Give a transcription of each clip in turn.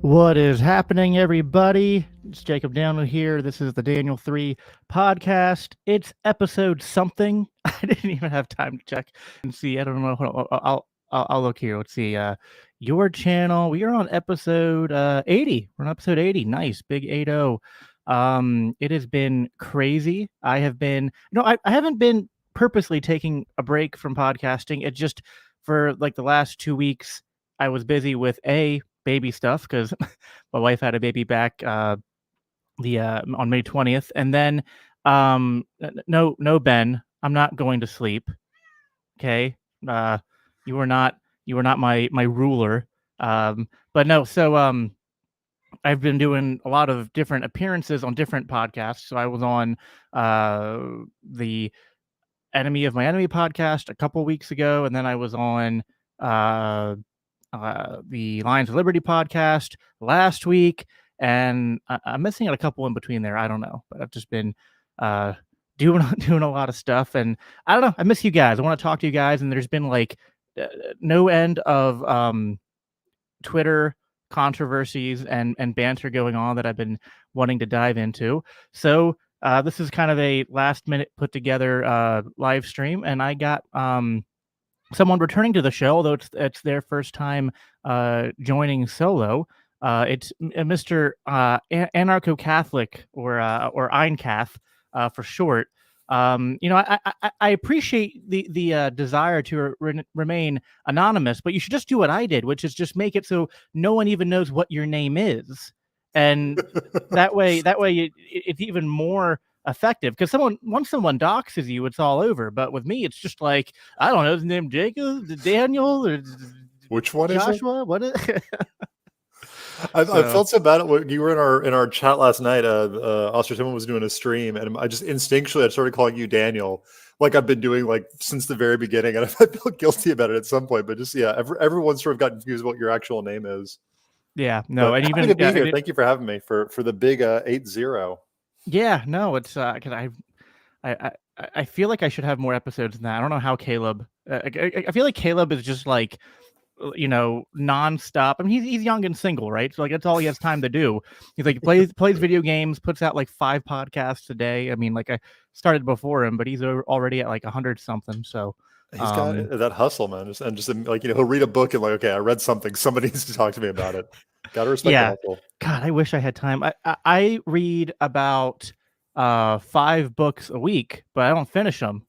What is happening, everybody? It's Jacob Daniel here. This is the Daniel 3 podcast. It's episode something. I didn't even have time to check and see. I don't know. Hold on. I'll look here. Let's see. Your channel. We are on episode 80. We're on episode 80. Nice. Big 80. It has been crazy. I have been, I haven't been purposely taking a break from podcasting. It just, for like the last 2 weeks, I was busy with baby stuff because my wife had a baby back on May 20th, and then no Ben, I'm not going to sleep. Okay, you were not my ruler. But no, so I've been doing a lot of different appearances on different podcasts. So I was on the Enemy of My Enemy podcast a couple weeks ago, and then I was on the Lions of Liberty podcast last week, and I'm missing out a couple in between there. I don't know, but I've just been doing a lot of stuff, and I don't know. I miss you guys. I want to talk to you guys, and there's been like no end of Twitter controversies and banter going on that I've been wanting to dive into. So this is kind of a last minute put together live stream, and I got someone returning to the show, although it's their first time joining solo. It's Mr. AnarchoCatholic or AynCath for short. I appreciate the desire to remain anonymous, but you should just do what I did, which is just make it so no one even knows what your name is, and that way it's even more effective, because once someone doxes you, it's all over. But with me, it's just like, I don't know, his name Jacob, Daniel, or which one Joshua? Is it? What is I felt so bad when you were in our chat last night. Oscar Timon was doing a stream, and I just instinctually I started calling you Daniel, like I've been doing like since the very beginning, and I felt guilty about it at some point. But just everyone sort of got confused what your actual name is. Yeah, no, but and happy even to be here. Thank you for having me for the big 8-0. Yeah, no, it's because I feel like I should have more episodes than that. I don't know how Caleb. I feel like Caleb is just like, nonstop. I mean, he's young and single, right? So like that's all he has time to do. He's like plays video games, puts out like 5 podcasts a day. I mean, like I started before him, but he's already at like 100 something. So he's got that hustle, man. And just like he'll read a book and like, okay, I read something. Somebody needs to talk to me about it. Gotta respect the hustle. God, I wish I had time. I read about 5 books a week, but I don't finish them.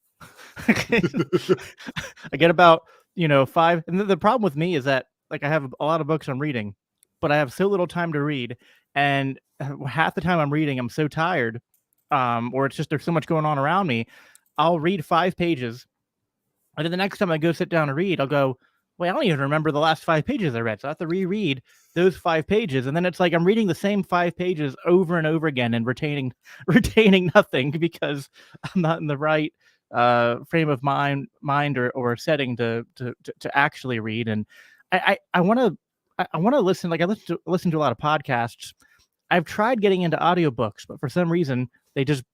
I get about 5, and the problem with me is that like I have a lot of books I'm reading, but I have so little time to read, and half the time I'm reading, I'm so tired, or it's just there's so much going on around me. I'll read 5 pages, and then the next time I go sit down and read, I'll go, wait, I don't even remember the last 5 pages I read, so I have to reread those 5 pages, and then it's like I'm reading the same 5 pages over and over again and retaining nothing because I'm not in the right frame of mind or setting to actually read. And I want to listen. Like I listen to a lot of podcasts. I've tried getting into audiobooks, but for some reason they just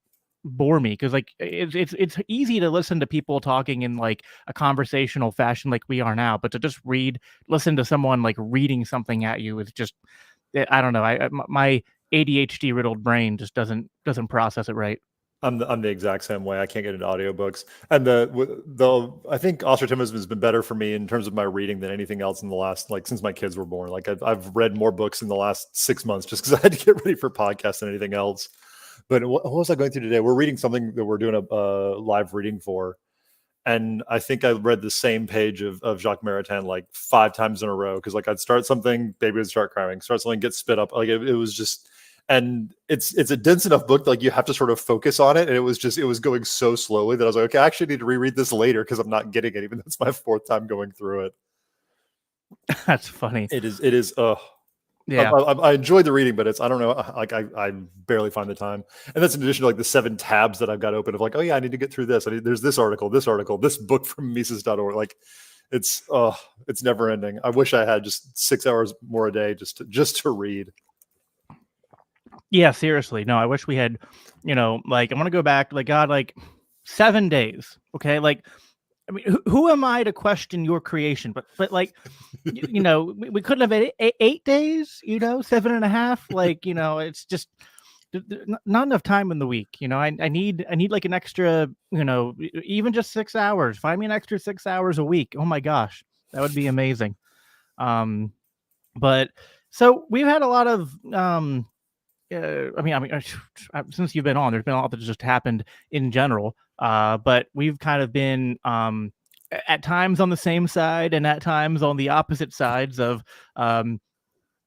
bore me, because like it's easy to listen to people talking in like a conversational fashion like we are now, but to just listen to someone like reading something at you is just, I don't know. My ADHD riddled brain just doesn't process it right. I'm the exact same way. I can't get into audiobooks. And I think Ostracism has been better for me in terms of my reading than anything else in the last, like since my kids were born. Like I've read more books in the last 6 months just because I had to get ready for podcasts than anything else. But what was I going through today? We're reading something that we're doing a live reading for. And I think I read the same page of Jacques Maritain like 5 times in a row. Cause like I'd start something, baby would start crying, start something, get spit up. Like it was just, and it's a dense enough book that like you have to sort of focus on it. And it was going so slowly that I was like, okay, I actually need to reread this later because I'm not getting it. Even though it's my 4th time going through it. That's funny. It is. Yeah, I enjoyed the reading, but I don't know, like I barely find the time. And that's in addition to like the 7 tabs that I've got open of like, oh yeah, I need to get through this. There's this article, this book from Mises.org. Like it's never ending. I wish I had just 6 hours more a day just to read. Yeah, seriously. No, I wish we had, like, I'm going to go back, like, God, like 7 days. Okay. Like I mean, who am I to question your creation? But like, we couldn't have 8 days, 7.5. Like, it's just not enough time in the week. I need like an extra, even just 6 hours. Find me an extra 6 hours a week. Oh my gosh, that would be amazing. But so we've had a lot of since you've been on, there's been a lot that just happened in general. But we've kind of been at times on the same side and at times on the opposite sides of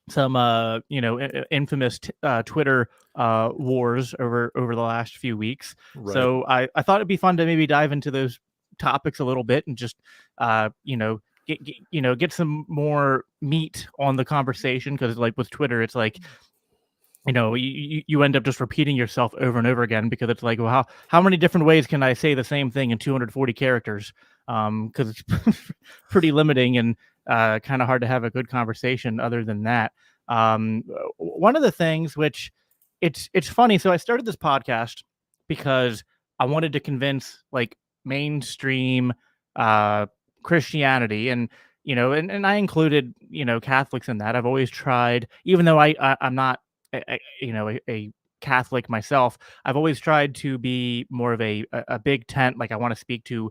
some infamous Twitter wars over the last few weeks. Right. So I thought it'd be fun to maybe dive into those topics a little bit and just get some more meat on the conversation, because like with Twitter, it's like you end up just repeating yourself over and over again, because it's like, well, how many different ways can I say the same thing in 240 characters? Because it's pretty limiting and kind of hard to have a good conversation other than that. One of the things which it's funny. So I started this podcast because I wanted to convince like mainstream Christianity, and and I included Catholics in that. I've always tried, even though I'm not a Catholic myself, I've always tried to be more of a big tent. Like, I want to speak to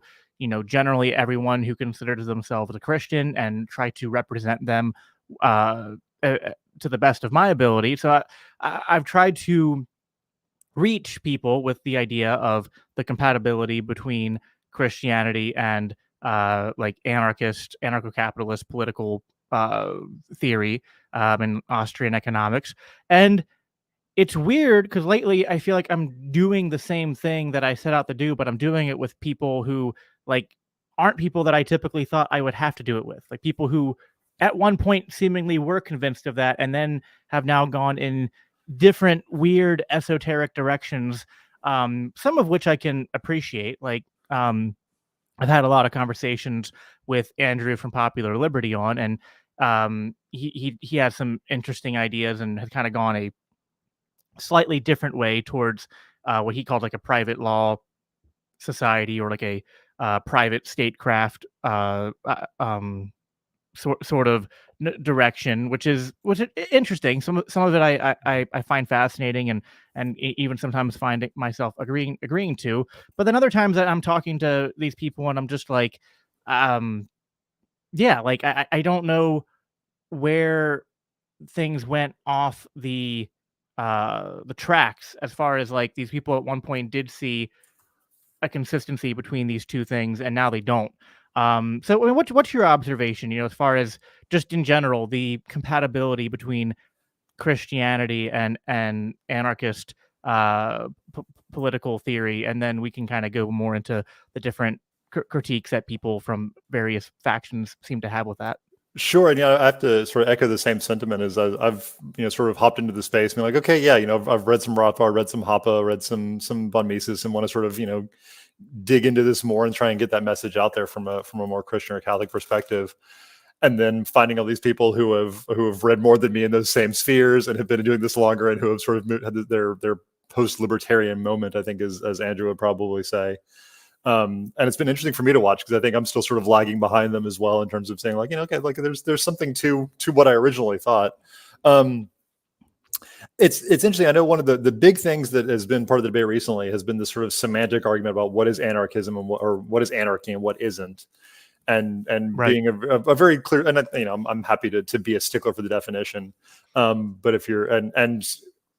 generally everyone who considers themselves a Christian and try to represent them to the best of my ability. So I've tried to reach people with the idea of the compatibility between Christianity and like anarchist, anarcho-capitalist political theory and Austrian economics. And it's weird because lately I feel like I'm doing the same thing that I set out to do, but I'm doing it with people who like aren't people that I typically thought I would have to do it with. Like people who at one point seemingly were convinced of that and then have now gone in different weird esoteric directions, some of which I can appreciate. Like I've had a lot of conversations with Andrew from Popular Liberty on, and he has some interesting ideas and has kind of gone a slightly different way towards what he called like a private law society, or like a private statecraft sort of direction, which is interesting. Some of it I find fascinating, and even sometimes find myself agreeing to. But then other times that I'm talking to these people and I'm just like, yeah, like I don't know where things went off the tracks, as far as like these people at one point did see a consistency between these two things and now they don't. So I mean, what's your observation, as far as just in general the compatibility between Christianity and anarchist political theory, and then we can kind of go more into the different critiques that people from various factions seem to have with that. Sure, and I have to sort of echo the same sentiment as I've sort of hopped into the space and been like, okay, yeah, I've read some Rothbard, read some Hoppe, read some von Mises, and want to sort of dig into this more and try and get that message out there from a more Christian or Catholic perspective. And then finding all these people who have read more than me in those same spheres and have been doing this longer and who have sort of had their post-libertarian moment, I think, as Andrew would probably say. And it's been interesting for me to watch, because I think I'm still sort of lagging behind them as well in terms of saying like, okay, like there's something to what I originally thought. It's interesting. I know one of the big things that has been part of the debate recently has been this sort of semantic argument about what is anarchism and what is anarchy and what isn't. And right. Being a very clear, and I'm happy to be a stickler for the definition. But if you're and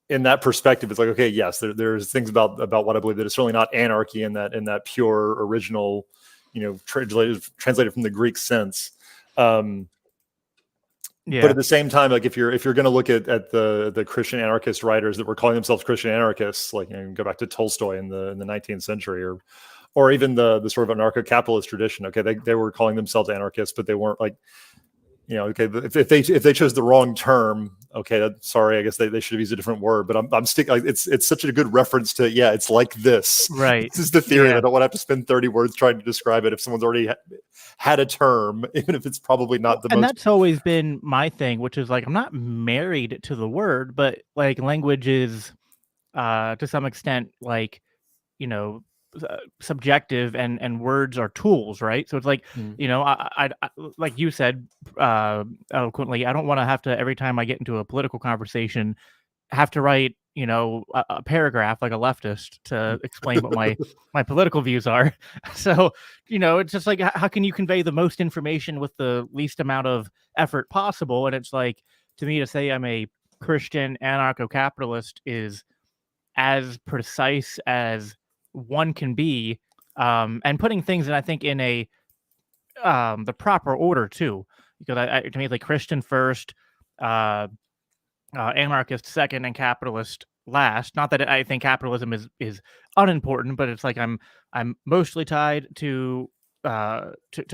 in that perspective, it's like, okay, yes, there's things about what I believe that it's certainly not anarchy in that pure original, translated from the Greek sense. Yeah. But at the same time, like if you're going to look at the Christian anarchist writers that were calling themselves Christian anarchists, like go back to Tolstoy in the 19th century, or even the sort of anarcho-capitalist tradition. Okay, they were calling themselves anarchists, but they weren't like, okay, if they chose the wrong term, okay, sorry, I guess they should have used a different word. But I'm sticking. Like, it's such a good reference to, yeah, it's like this. Right. This is the theory. Yeah. I don't want to have to spend 30 words trying to describe it if someone's already had a term, even if it's probably not the most. And that's always been my thing, which is like, I'm not married to the word, but like language is to some extent like, subjective, and words are tools, right? So it's like, you know, I like you said eloquently, I don't want to have to, every time I get into a political conversation, have to write, you know, a paragraph like a leftist to explain what my political views are. So, you know, it's just like, how can you convey the most information with the least amount of effort possible? And it's like, to me, to say I'm a Christian anarcho-capitalist is as precise as one can be, and putting things in, I think, in a the proper order too, because to me, it's like Christian first, uh, anarchist second, and capitalist last. Not that I think capitalism is unimportant, but it's like I'm mostly tied to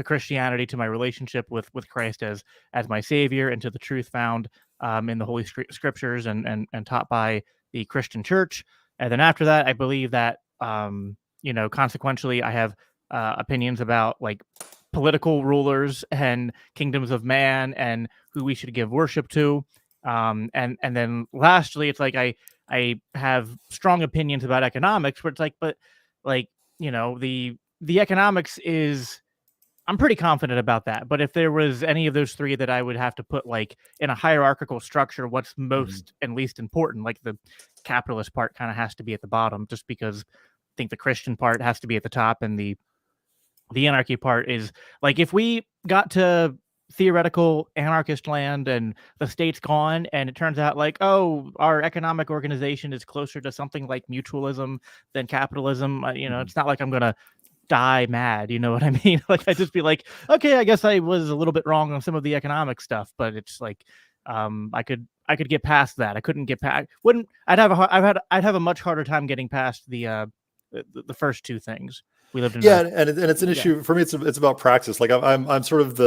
Christianity, to my relationship with Christ as my savior, and to the truth found in the Holy Scriptures, and taught by the Christian Church. And then after that, I believe that you know, consequentially, I have opinions about like political rulers and kingdoms of man and who we should give worship to. And then lastly, it's like I have strong opinions about economics, where it's like, but like, you know, the economics is, I'm pretty confident about that. But if there was any of those three that I would have to put like in a hierarchical structure, what's most and least important, like the capitalist part kind of has to be at the bottom, just because I think the Christian part has to be at the top, and the anarchy part is like, if we got to theoretical anarchist land and the state's gone, and it turns out like, oh, our economic organization is closer to something like mutualism than capitalism, you know, it's not like I'm gonna die mad, you know what I mean? Like, I'd just be like, okay, I guess I was a little bit wrong on some of the economic stuff, but it's like, I could get past that. I couldn't get past, wouldn't, I'd have a much harder time getting past the first two things. We lived in and it's an issue for me. It's about praxis. Like I'm sort of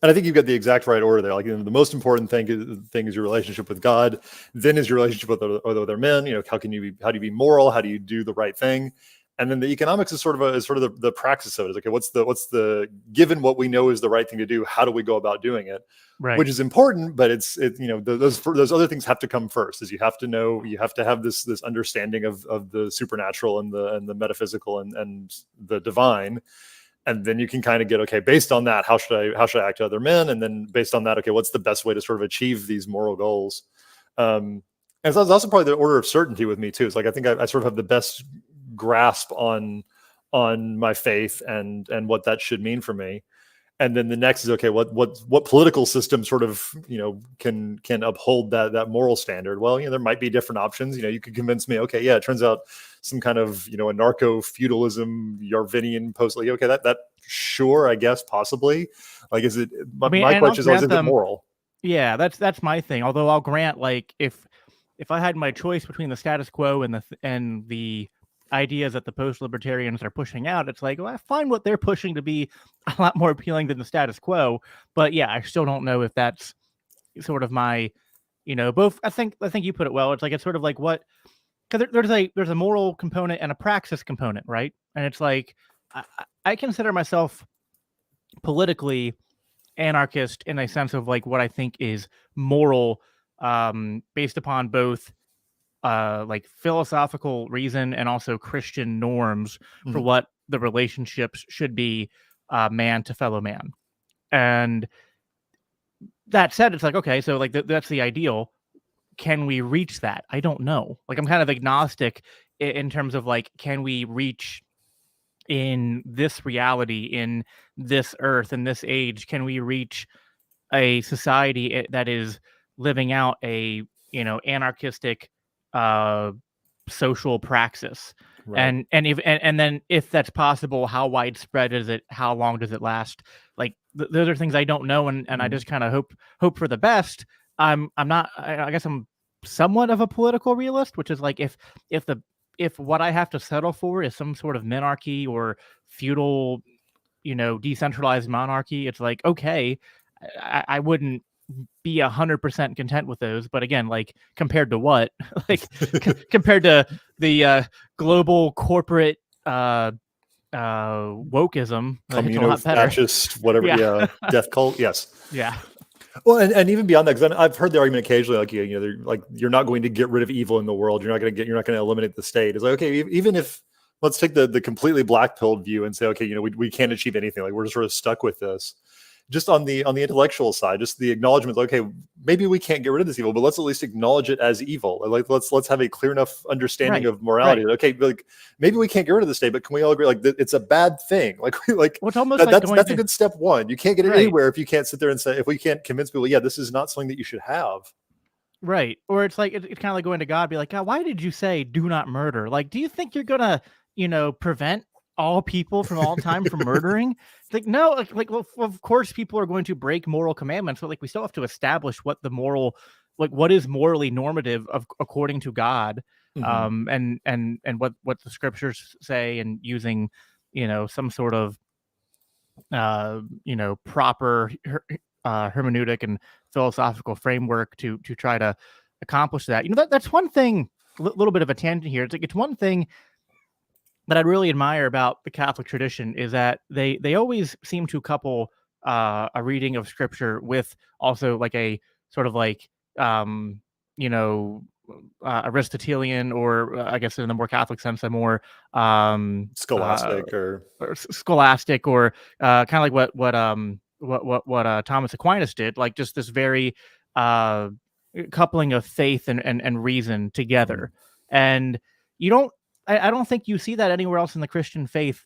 and I think you've got the exact right order there. Like, you know, the most important thing is your relationship with God. Then is your relationship with other men. You know, how do you be moral? How do you do the right thing? And then the economics is sort of the praxis of it. Is okay, what's the given what we know is the right thing to do, how do we go about doing it? Right. Which is important, but it's you know, those other things have to come first. Is you have to know, you have to have this understanding of the supernatural and the metaphysical and the divine, and then you can kind of get, okay, based on that, how should I act to other men, and then based on that, okay, what's the best way to sort of achieve these moral goals? And so that's also probably the order of certainty with me too. It's like, I think I sort of have the best grasp on my faith and what that should mean for me. And then the next is, okay, what political system sort of, you know, can uphold that moral standard? Well, you know, there might be different options. You know, you could convince me, okay, yeah, it turns out some kind of, you know, anarcho-feudalism, Yarvinian post, like, okay, that sure, I guess, possibly. Like, is it, my question is always, is it moral? Yeah, that's my thing. Although I'll grant, like, if I had my choice between the status quo and the ideas that the post-libertarians are pushing out, it's like, well, I find what they're pushing to be a lot more appealing than the status quo. But yeah, I still don't know if that's sort of my, you know, both. I think you put it well. It's like, it's sort of like, what, because there's a moral component and a praxis component, right? And it's like, I consider myself politically anarchist in a sense of like what I think is moral, based upon both like philosophical reason and also Christian norms for what the relationships should be, man to fellow man. And that said, it's like, okay, so like that's the ideal. Can we reach that? I don't know. Like, I'm kind of agnostic in terms of like, can we reach in this reality, in this earth, in this age? Can we reach a society that is living out a, you know, anarchistic social praxis? Right. And then if that's possible, how widespread is it? How long does it last? Like, those are things I don't know, and I just kind of hope for the best. I'm not, I guess I'm somewhat of a political realist, which is like, if what I have to settle for is some sort of minarchy or feudal, you know, decentralized monarchy, it's like, okay, I wouldn't be 100% content with those. But again, like, compared to what? Like, compared to the global corporate wokeism, fascist, whatever, yeah, death cult, yes. Yeah. Well, and even beyond that, because I've heard the argument occasionally, like, you know, they're like, you're not going to get rid of evil in the world. You're not going to eliminate the state. It's like, okay, even if let's take the completely black pilled view and say, okay, you know, we can't achieve anything. Like we're just sort of stuck with this. Just on the intellectual side, just the acknowledgement, okay, maybe we can't get rid of this evil, but let's at least acknowledge it as evil. Like let's have a clear enough understanding of morality. Right. Okay, like maybe we can't get rid of this state, but can we all agree like it's a bad thing? Like well, it's almost that's a good step one. You can't get it anywhere if you can't sit there and say, if we can't convince people, yeah, this is not something that you should have. Right. Or it's like it's kind of like going to God, be like, God, why did you say do not murder? Like, do you think you're gonna, prevent all people from all time from murdering? It's like, no, well, of course people are going to break moral commandments, but like we still have to establish what the moral, like what is morally normative according to God. And what the scriptures say, and using, some sort of proper hermeneutic and philosophical framework to try to accomplish that. That's one thing, a little bit of a tangent here. It's one thing that I really admire about the Catholic tradition is that they always seem to couple a reading of scripture with also like a sort of like Aristotelian, or I guess in the more Catholic sense, a more scholastic or kind of like what Thomas Aquinas did, like just this very coupling of faith and reason together. And I don't think you see that anywhere else in the Christian faith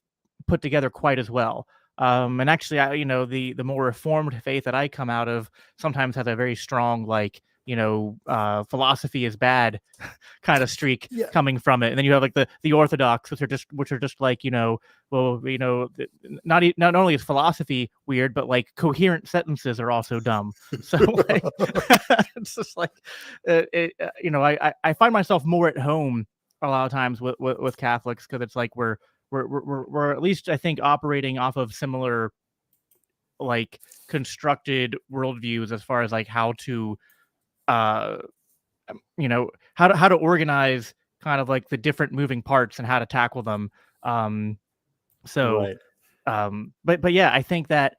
put together quite as well. And actually, the more Reformed faith that I come out of sometimes has a very strong, like, philosophy is bad kind of streak coming from it. And then you have like the Orthodox, which are just like, not only is philosophy weird, but like coherent sentences are also dumb. So like, it's just like, I find myself more at home a lot of times with Catholics, because it's like we're at least, I think, operating off of similar like constructed worldviews as far as like how to how to organize kind of like the different moving parts and how to tackle them. But yeah, I think that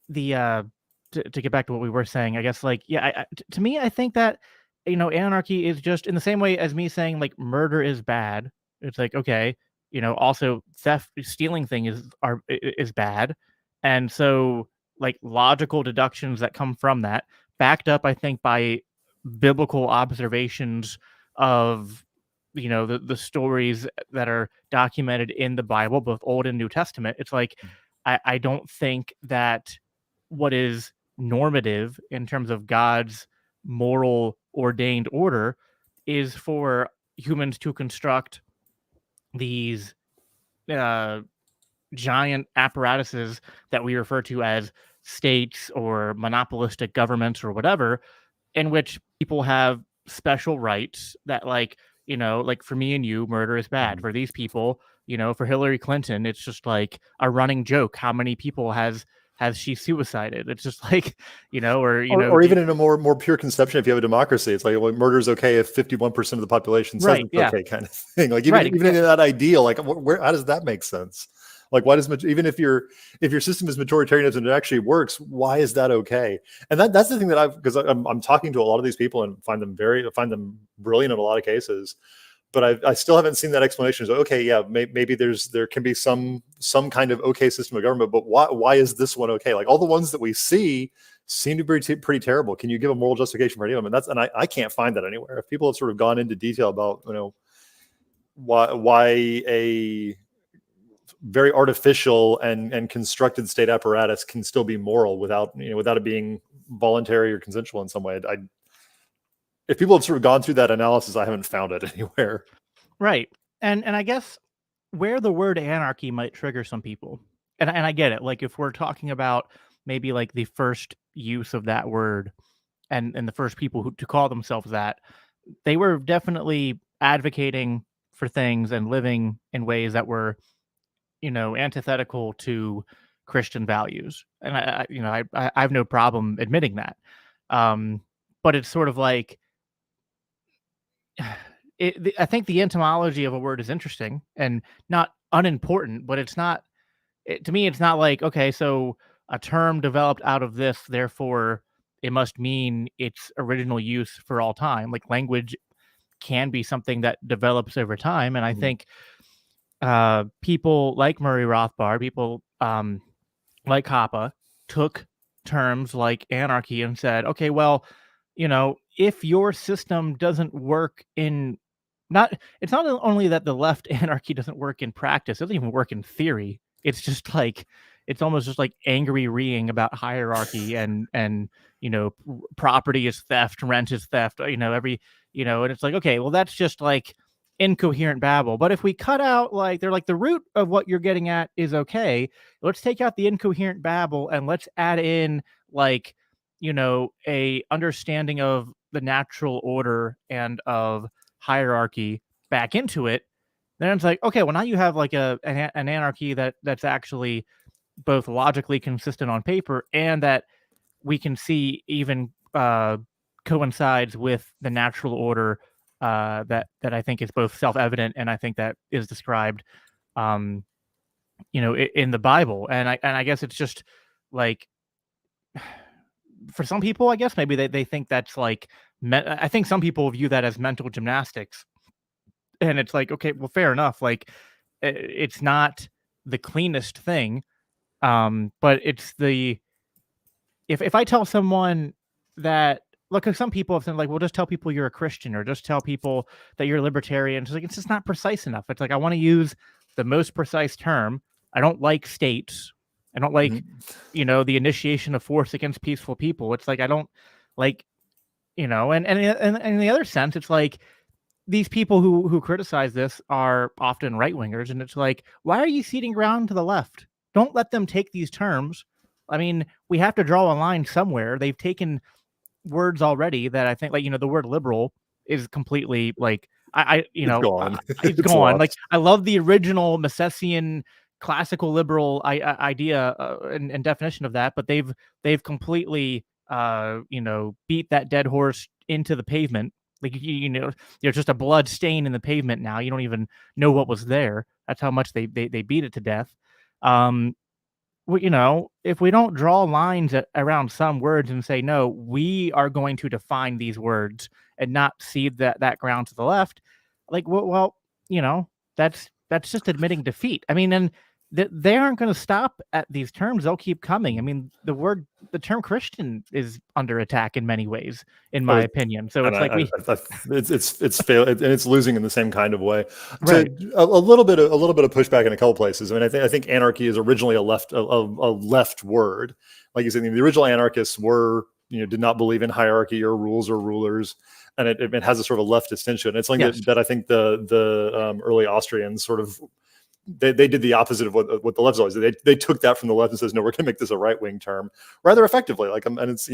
the to get back to what we were saying, I guess, like, to me, I think that, anarchy is just in the same way as me saying like murder is bad. It's like, okay, also theft, stealing thing is bad. And so like logical deductions that come from that, backed up, I think, by biblical observations of, the stories that are documented in the Bible, both Old and New Testament. It's like, I don't think that what is normative in terms of God's moral ordained order is for humans to construct these giant apparatuses that we refer to as states or monopolistic governments or whatever, in which people have special rights that, like, like for me and you, murder is bad. For these people, for Hillary Clinton, it's just like a running joke. How many people has she suicided? It's just like, or even in a more pure conception, if you have a democracy, it's like, well, murder is okay if 51% of the population says it's okay, kind of thing. Like even in that ideal, like how does that make sense? Like, why does, even if your system is majoritarianism and it actually works, why is that okay? And that's the thing that because I'm talking to a lot of these people and find them brilliant in a lot of cases, but I still haven't seen that explanation. So, okay, yeah, maybe there can be some kind of okay system of government, but why is this one okay? Like all the ones that we see seem to be pretty terrible. Can you give a moral justification for any of them? And I can't find that anywhere. If people have sort of gone into detail about, why a very artificial and constructed state apparatus can still be moral without it being voluntary or consensual in some way. If people have sort of gone through that analysis, I haven't found it anywhere. Right. And I guess where the word anarchy might trigger some people, and I get it, like if we're talking about maybe like the first use of that word and the first people who to call themselves that, they were definitely advocating for things and living in ways that were, antithetical to Christian values. And I have no problem admitting that. But it's sort of like, I think the etymology of a word is interesting and not unimportant, but it's not, to me, it's not like, okay, so a term developed out of this, therefore it must mean its original use for all time. Like language can be something that develops over time. And I think people like Murray Rothbard, people like Hoppe, took terms like anarchy and said, okay, well, if your system doesn't work in it's not only that the left anarchy doesn't work in practice, it doesn't even work in theory. It's just like it's almost just like angry reeing about hierarchy and property is theft, rent is theft, and it's like, okay, well, that's just like incoherent babble. But if we cut out, like, they're like, the root of what you're getting at is okay, let's take out the incoherent babble and let's add in, like, a understanding of the natural order and of hierarchy back into it. Then it's like, okay, well, now you have like an anarchy that's actually both logically consistent on paper and that we can see even coincides with the natural order that I think is both self-evident and I think that is described in the Bible. And I guess it's just like, for some people, I guess maybe they think that's like, I think some people view that as mental gymnastics, and it's like, okay, well, fair enough. Like, it's not the cleanest thing, but it's if I tell someone that, look, some people have said, like, well, just tell people you're a Christian or just tell people that you're a libertarian. It's like, it's just not precise enough. It's like, I want to use the most precise term. I don't like states. I don't like, the initiation of force against peaceful people. It's like, I don't like, and in the other sense, it's like, these people who criticize this are often right wingers, and it's like, why are you ceding ground to the left? Don't let them take these terms. I mean, we have to draw a line somewhere. They've taken words already that I think, like, the word liberal is completely like, it's gone. It's gone. Like, I love the original Misesian classical liberal idea and definition of that, but they've completely beat that dead horse into the pavement. Like, there's just a blood stain in the pavement now. You don't even know what was there. That's how much they beat it to death. If we don't draw lines around some words and say, no, we are going to define these words and not cede that ground to the left, like, well, that's just admitting defeat. I mean, and they aren't going to stop at these terms. They'll keep coming. I mean, the term Christian is under attack in many ways, in my opinion. So it's like it's failed, and it's losing in the same kind of way. Right. A little bit of pushback in a couple places. I mean, I think anarchy is originally a left word. Like you said, the original anarchists did not believe in hierarchy or rules or rulers, and it has a sort of left distinction. It's something that I think the early Austrians sort of. They did the opposite of what the left always did. They took that from the left and says, no, we're going to make this a right wing term rather effectively. Like, and it's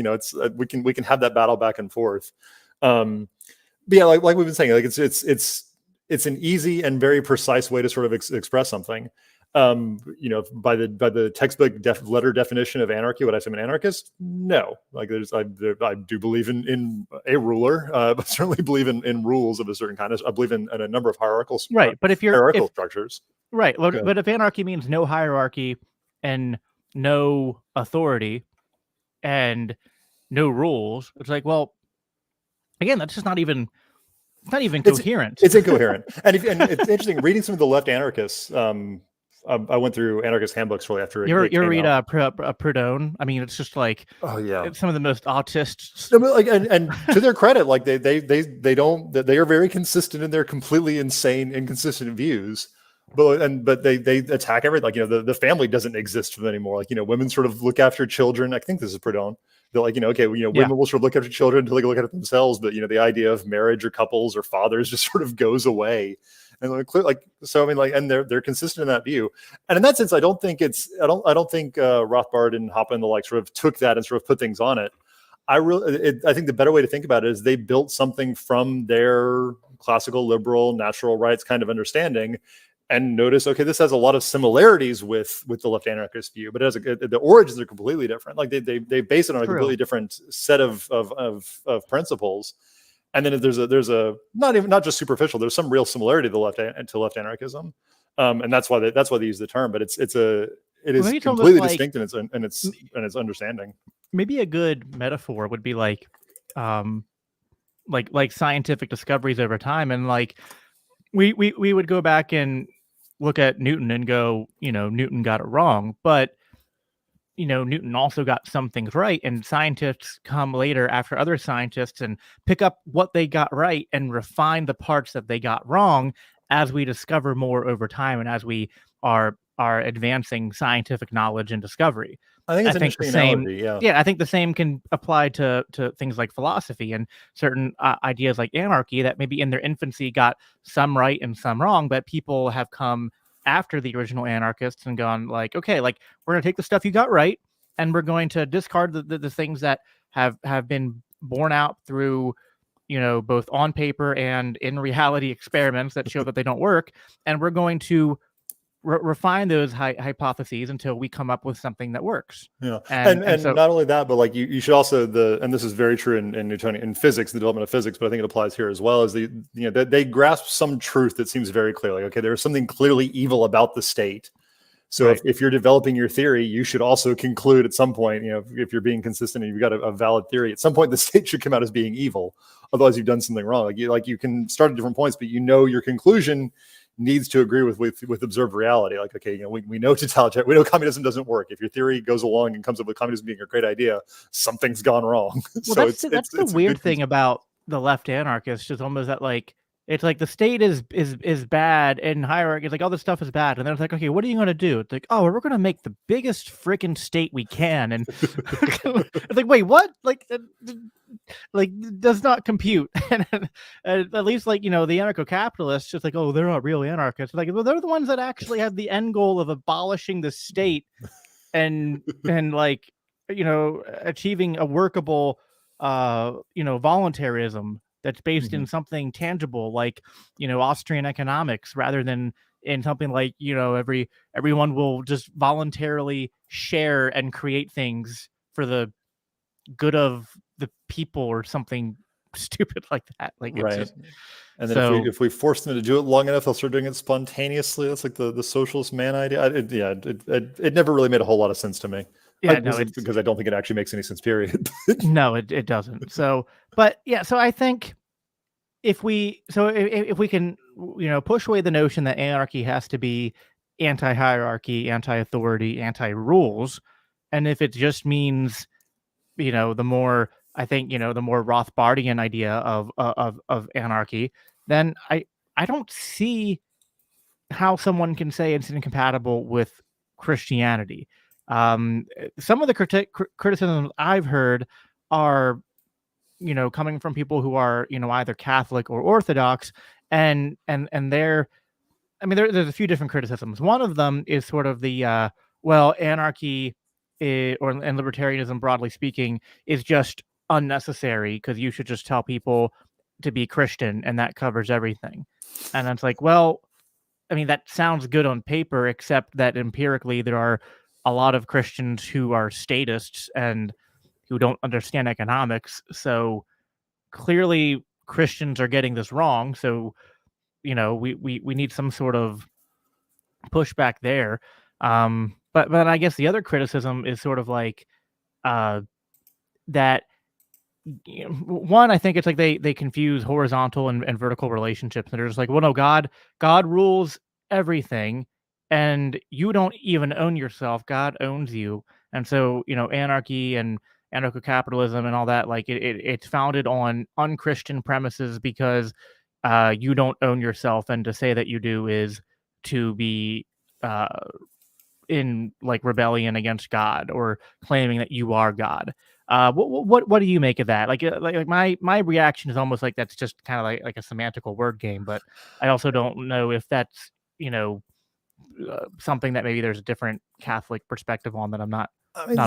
we can have that battle back and forth. But yeah, like we've been saying, like it's an easy and very precise way to sort of express something. By the textbook letter definition of anarchy, would I say I'm an anarchist? No. Like, I do believe in a ruler, but certainly believe in rules of a certain kind. I believe in a number of hierarchical But hierarchical structures. Right. But if anarchy means no hierarchy and no authority and no rules, it's like, well, again, that's just not even coherent. It's incoherent. And it's interesting reading some of the left anarchists. I went through anarchist handbooks shortly after you read Proudhon. I mean, it's just like, oh yeah, it's some of the most autists. Like, and to their credit, like they are very consistent in their completely insane, inconsistent views. But they attack everything. Like, the family doesn't exist anymore. Like, women sort of look after children. I think this is Proudhon. They're like, women will sort of look after children until they can look at it themselves. But the idea of marriage or couples or fathers just sort of goes away. And so I mean, like, and they're consistent in that view. And in that sense, I don't think Rothbard and Hoppe and the like sort of took that and sort of put things on it. I think the better way to think about it is they built something from their classical liberal natural rights kind of understanding, and notice, okay, this has a lot of similarities with the left anarchist view, but the origins are completely different. Like, they base it on a completely different set of principles. And then there's a not just superficial. There's some real similarity to left anarchism, and that's why they use the term. But it is completely distinct in its understanding. Maybe a good metaphor would be like scientific discoveries over time, and like we would go back and look at Newton and go, Newton got it wrong, but Newton also got some things right, and scientists come later after other scientists and pick up what they got right and refine the parts that they got wrong as we discover more over time and as we are advancing scientific knowledge and discovery. I think it's an the interesting same, analogy. yeah, I think the same can apply to things like philosophy and certain ideas like anarchy that maybe in their infancy got some right and some wrong, but people have come after the original anarchists and gone like, okay, like we're going to take the stuff you got right and we're going to discard the things that have been borne out through, both on paper and in reality experiments that show that they don't work. And we're going to refine those hypotheses until we come up with something that works. Yeah, and so not only that, but like you should also and this is very true in Newtonian in physics, the development of physics, but I think it applies here as well. Is they grasp some truth that seems very clear. Like, okay, there's something clearly evil about the state. So right. if you're developing your theory, you should also conclude at some point, if you're being consistent and you've got a valid theory, at some point the state should come out as being evil. Otherwise, you've done something wrong. Like you can start at different points, but your conclusion needs to agree with observed reality. Like, okay, we know totalitarian, we know communism doesn't work. If your theory goes along and comes up with communism being a great idea, something's gone wrong. Well, so that's the weird thing about the left anarchists, is almost that like it's like the state is bad and hierarchy. It's like all this stuff is bad, and then it's like, okay, what are you going to do? It's like, oh, we're going to make the biggest freaking state we can, and it's like, wait, what? Like does not compute. And at least like the anarcho-capitalists, just like, oh, they're not real anarchists. Like, well, they're the ones that actually have the end goal of abolishing the state and like achieving a workable voluntarism that's based in something tangible, like Austrian economics, rather than in something like everyone will just voluntarily share and create things for the good of the people or something stupid like that. Like, right. Just, and then if we force them to do it long enough, they'll start doing it spontaneously. That's like the socialist man idea. It never really made a whole lot of sense to me. Yeah, because I don't think it actually makes any sense, period. No, it doesn't. So, but yeah, so I think if we can, push away the notion that anarchy has to be anti-hierarchy, anti-authority, anti-rules, and if it just means, the more, I think, the more Rothbardian idea of anarchy, then I don't see how someone can say it's incompatible with Christianity. Some of the criticisms I've heard are, coming from people who are, either Catholic or Orthodox, and they're, I mean, there's a few different criticisms. One of them is sort of the, well, anarchy and libertarianism, broadly speaking, is just unnecessary because you should just tell people to be Christian and that covers everything. And it's like, well, I mean, that sounds good on paper, except that empirically there are a lot of Christians who are statists and who don't understand economics. So clearly Christians are getting this wrong. So, we need some sort of pushback there. But I guess the other criticism is sort of like that. One, I think it's like they confuse horizontal and vertical relationships. And they're just like, well, no, God rules everything, and you don't even own yourself. God owns you. And so, anarchy and anarcho-capitalism and all that, like it's founded on unchristian premises because you don't own yourself, and to say that you do is to be in like rebellion against God or claiming that you are God. What do you make of that? Like my reaction is almost like that's just kind of like a semantical word game, but I also don't know if that's something that maybe there's a different Catholic perspective on that I'm not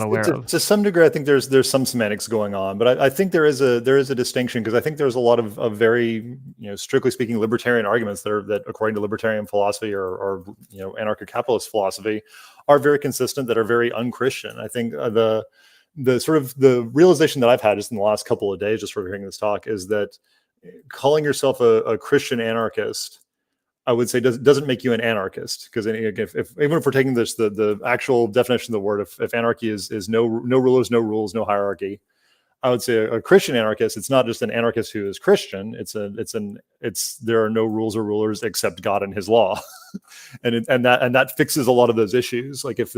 aware of. To some degree, I think there's some semantics going on, but I think there is a distinction, because I think there's a lot of very strictly speaking libertarian arguments that according to libertarian philosophy or anarcho-capitalist philosophy are very consistent, that are very unchristian. I think the sort of the realization that I've had just in the last couple of days, just sort of hearing this talk, is that calling yourself a Christian anarchist, I would say, doesn't make you an anarchist, because even if we're taking this the actual definition of the word, if anarchy is no rulers, no rules, no hierarchy, I would say a Christian anarchist, it's not just an anarchist who is Christian. There are no rules or rulers except God and his law. and that fixes a lot of those issues. Like if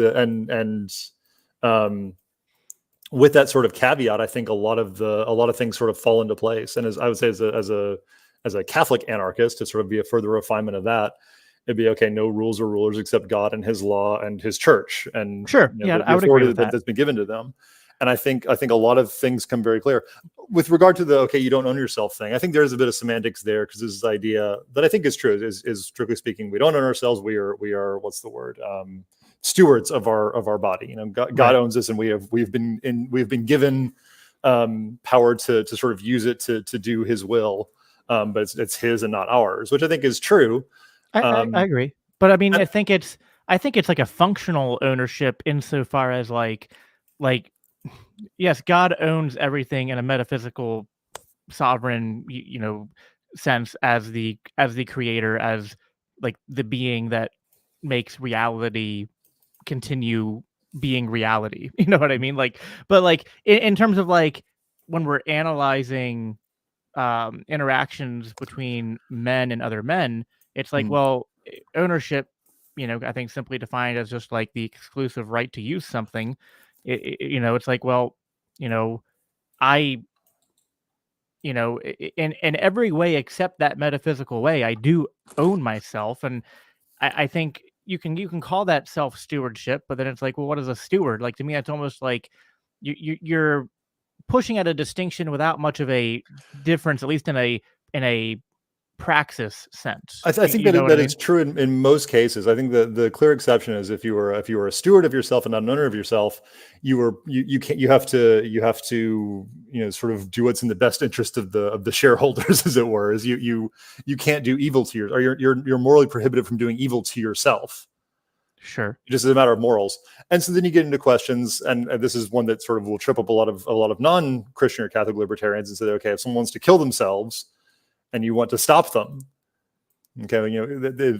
with that sort of caveat, I think a lot of things sort of fall into place. And as I would say, as a Catholic anarchist, to sort of be a further refinement of that, it'd be okay. No rules or rulers except God and his law and his church, and Sure, the I would agree authority with that. that's been given to them. And I think a lot of things come very clear with regard to the okay, you don't own yourself thing. I think there's a bit of semantics there, because there's this idea that I think is true. Is strictly speaking, we don't own ourselves. We are what's the word? Stewards of our body. You know, God Right. owns us, and we've been given power to sort of use it to do His will. But it's His and not ours, which I think is true. I agree, but I mean, I think it's like a functional ownership insofar as like yes, God owns everything in a metaphysical, sovereign, sense as the creator, as like the being that makes reality continue being reality. You know what I mean? Like, but like in terms of like when we're analyzing interactions between men and other men, it's like, well, ownership, I think simply defined as just like the exclusive right to use something. It's like, well, I, in every way except that metaphysical way, I do own myself, and I think you can call that self stewardship, but then it's like, well, what is a steward? Like to me, it's almost like you're pushing at a distinction without much of a difference, at least in a praxis sense. I think You know what I mean? it's true in most cases. I think the clear exception is if you were a steward of yourself and not an owner of yourself, you have to sort of do what's in the best interest of the shareholders, as it were. Is you can't do evil to or you're morally prohibited from doing evil to yourself. Sure. Just as a matter of morals. And so then you get into questions, and this is one that sort of will trip up a lot of non-Christian or Catholic libertarians, and say, okay, if someone wants to kill themselves and you want to stop them, okay,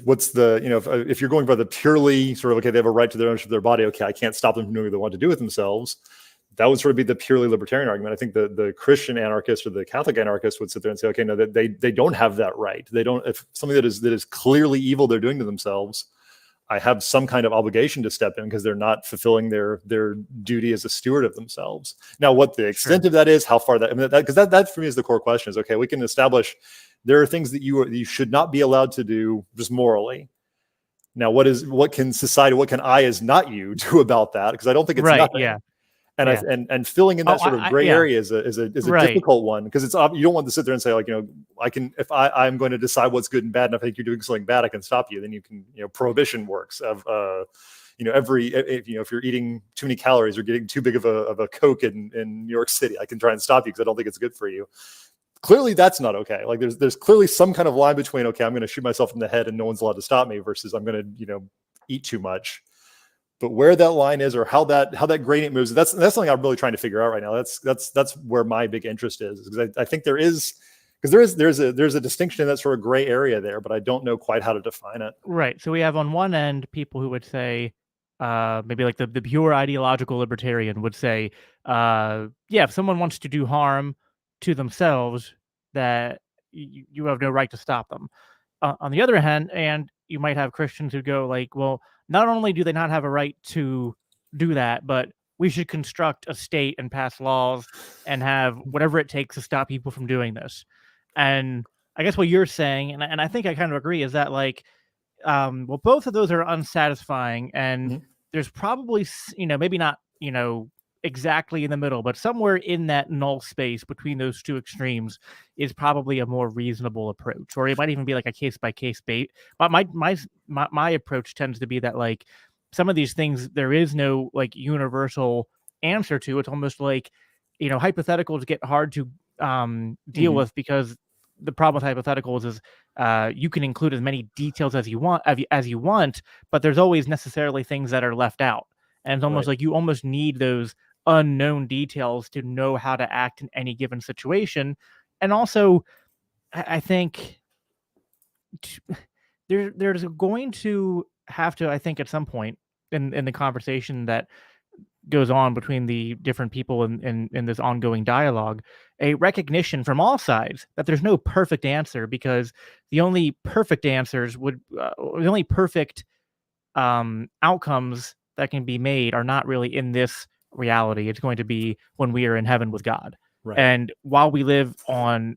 what's the, if you're going by the purely sort of, okay, they have a right to their ownership of their body, okay, I can't stop them from doing what they want to do with themselves. That would sort of be the purely libertarian argument. I think the Christian anarchist or the Catholic anarchist would sit there and say, okay, no, that they don't have that right. They don't, if something that is clearly evil they're doing to themselves, I have some kind of obligation to step in because they're not fulfilling their duty as a steward of themselves. Now, what the extent of that is, how far that, because that for me is the core question. Is okay, we can establish there are things that you should not be allowed to do just morally. Now, what can society, what can I as not you do about that? Because I don't think it's nothing. Yeah. And and filling in that sort of gray area is a difficult one, because it's you don't want to sit there and say, like, I can, if I'm going to decide what's good and bad, and if I think you're doing something bad, I can stop you. Then you can, prohibition works of if you're eating too many calories or getting too big of a Coke in New York City, I can try and stop you because I don't think it's good for you. Clearly that's not okay. Like there's clearly some kind of line between, okay, I'm going to shoot myself in the head and no one's allowed to stop me, versus I'm going to eat too much. But where that line is, or how that gradient moves, that's something I'm really trying to figure out right now. That's where my big interest is, because I think there's a distinction in that sort of gray area there, but I don't know quite how to define it. Right. So we have on one end people who would say, maybe like the pure ideological libertarian would say, if someone wants to do harm to themselves, that you have no right to stop them. On the other hand, and you might have Christians who go like, well, not only do they not have a right to do that, but we should construct a state and pass laws and have whatever it takes to stop people from doing this. And I guess what you're saying, and I think I kind of agree, is that like, well, both of those are unsatisfying, and there's probably, maybe not, exactly in the middle, but somewhere in that null space between those two extremes is probably a more reasonable approach, or it might even be like a case by case bait. But my approach tends to be that like some of these things there is no like universal answer to. It's almost like, hypotheticals get hard to deal with, because the problem with hypotheticals is you can include as many details as you want, but there's always necessarily things that are left out. And it's almost like you almost need those unknown details to know how to act in any given situation. And also, I think there's going to have to, I think at some point in the conversation, that goes on between the different people in this ongoing dialogue, a recognition from all sides that there's no perfect answer, because the only perfect answers the only perfect outcomes that can be made are not really in this reality. It's going to be when we are in heaven with God. Right. And while we live on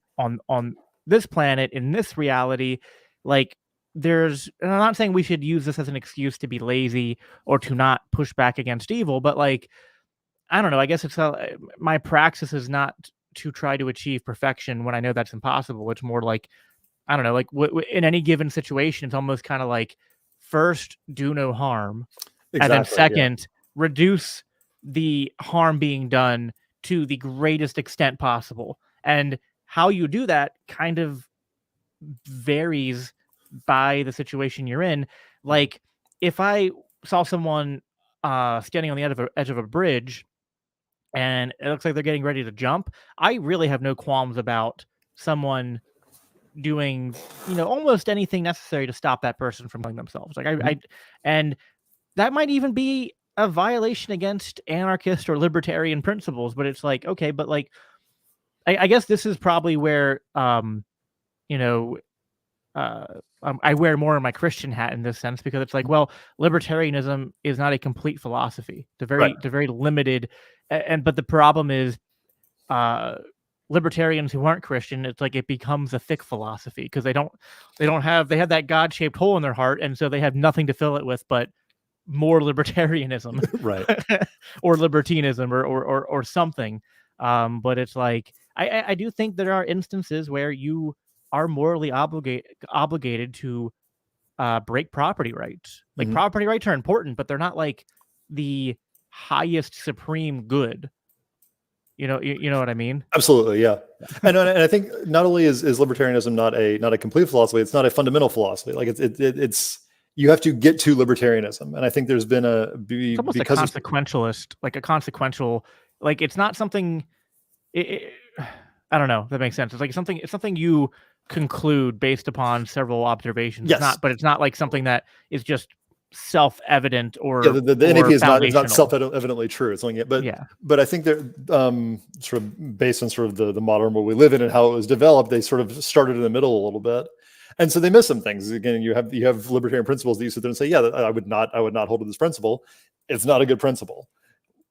this planet in this reality, like and I'm not saying we should use this as an excuse to be lazy or to not push back against evil, but like, I don't know, I guess my praxis is not to try to achieve perfection when I know that's impossible. It's more like, I don't know, like in any given situation, it's almost kind of like, first, do no harm, and then second, reduce the harm being done to the greatest extent possible. And how you do that kind of varies by the situation you're in. Like, if I saw someone standing on the edge of a bridge and it looks like they're getting ready to jump, I really have no qualms about someone doing, almost anything necessary to stop that person from killing themselves. Like and that might even be a violation against anarchist or libertarian principles, but it's like, okay, but like, I guess this is probably where, you know, I wear more of my Christian hat in this sense, because it's like, well, libertarianism is not a complete philosophy. They're very limited, but the problem is, libertarians who aren't Christian, it's like it becomes a thick philosophy, because they have that God-shaped hole in their heart, and so they have nothing to fill it with but more libertarianism, right, or libertinism, or something. But it's like, I do think there are instances where you are morally obligated to break property rights. Like, property rights are important, but they're not like the highest supreme good. You know what I mean? Absolutely, yeah. And I think not only is libertarianism not a complete philosophy, it's not a fundamental philosophy. Like it's you have to get to libertarianism, and I think there's been it's almost a consequentialist, like a consequential, like it's not something. I don't know if that makes sense. It's something you conclude based upon several observations. Yes, But it's not like something that is just self-evident or the NAP is not foundational. self-evidently true. It's only but I think they're sort of based on sort of the modern world we live in and how it was developed. They sort of started in the middle a little bit, and so they miss some things. Again, you have libertarian principles that you sit there and say, yeah, I would not hold to this principle. It's not a good principle.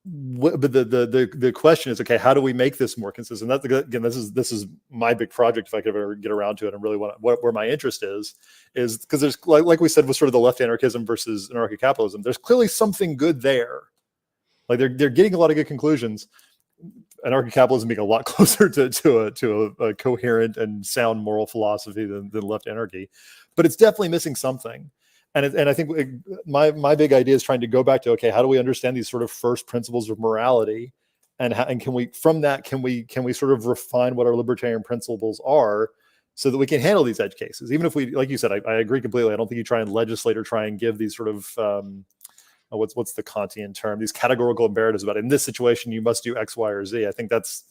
But the question is, okay, how do we make this more consistent? That's again, this is my big project, if I could ever get around to it, and really where my interest is because there's like we said with sort of the left anarchism versus anarcho-capitalism, there's clearly something good there. Like they're getting a lot of good conclusions. Anarcho-capitalism being a lot closer to a coherent and sound moral philosophy than left anarchy, but it's definitely missing something. And I think my big idea is trying to go back to, okay, how do we understand these sort of first principles of morality, and can we sort of refine what our libertarian principles are, so that we can handle these edge cases, even if we, like you said, I agree completely. I don't think you try and legislate or try and give these sort of what's the Kantian term, these categorical imperatives about, in this situation you must do X, Y, or Z. I think that's,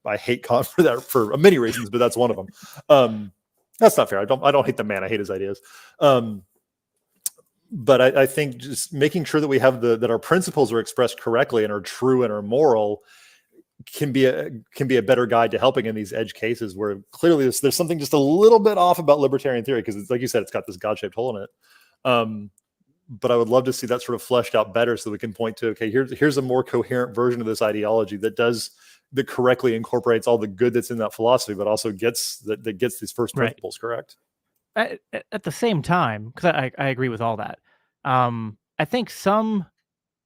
I hate Kant for that, for many reasons, but that's one of them. That's not fair. I don't hate the man. I hate his ideas. But I think just making sure that we have that our principles are expressed correctly and are true and are moral can be a better guide to helping in these edge cases where clearly there's something just a little bit off about libertarian theory, because it's like you said, it's got this God-shaped hole in it. But I would love to see that sort of fleshed out better, so we can point to, okay, here's a more coherent version of this ideology that correctly incorporates all the good that's in that philosophy, but also gets these first principles correct. At the same time, because I agree with all that. I think some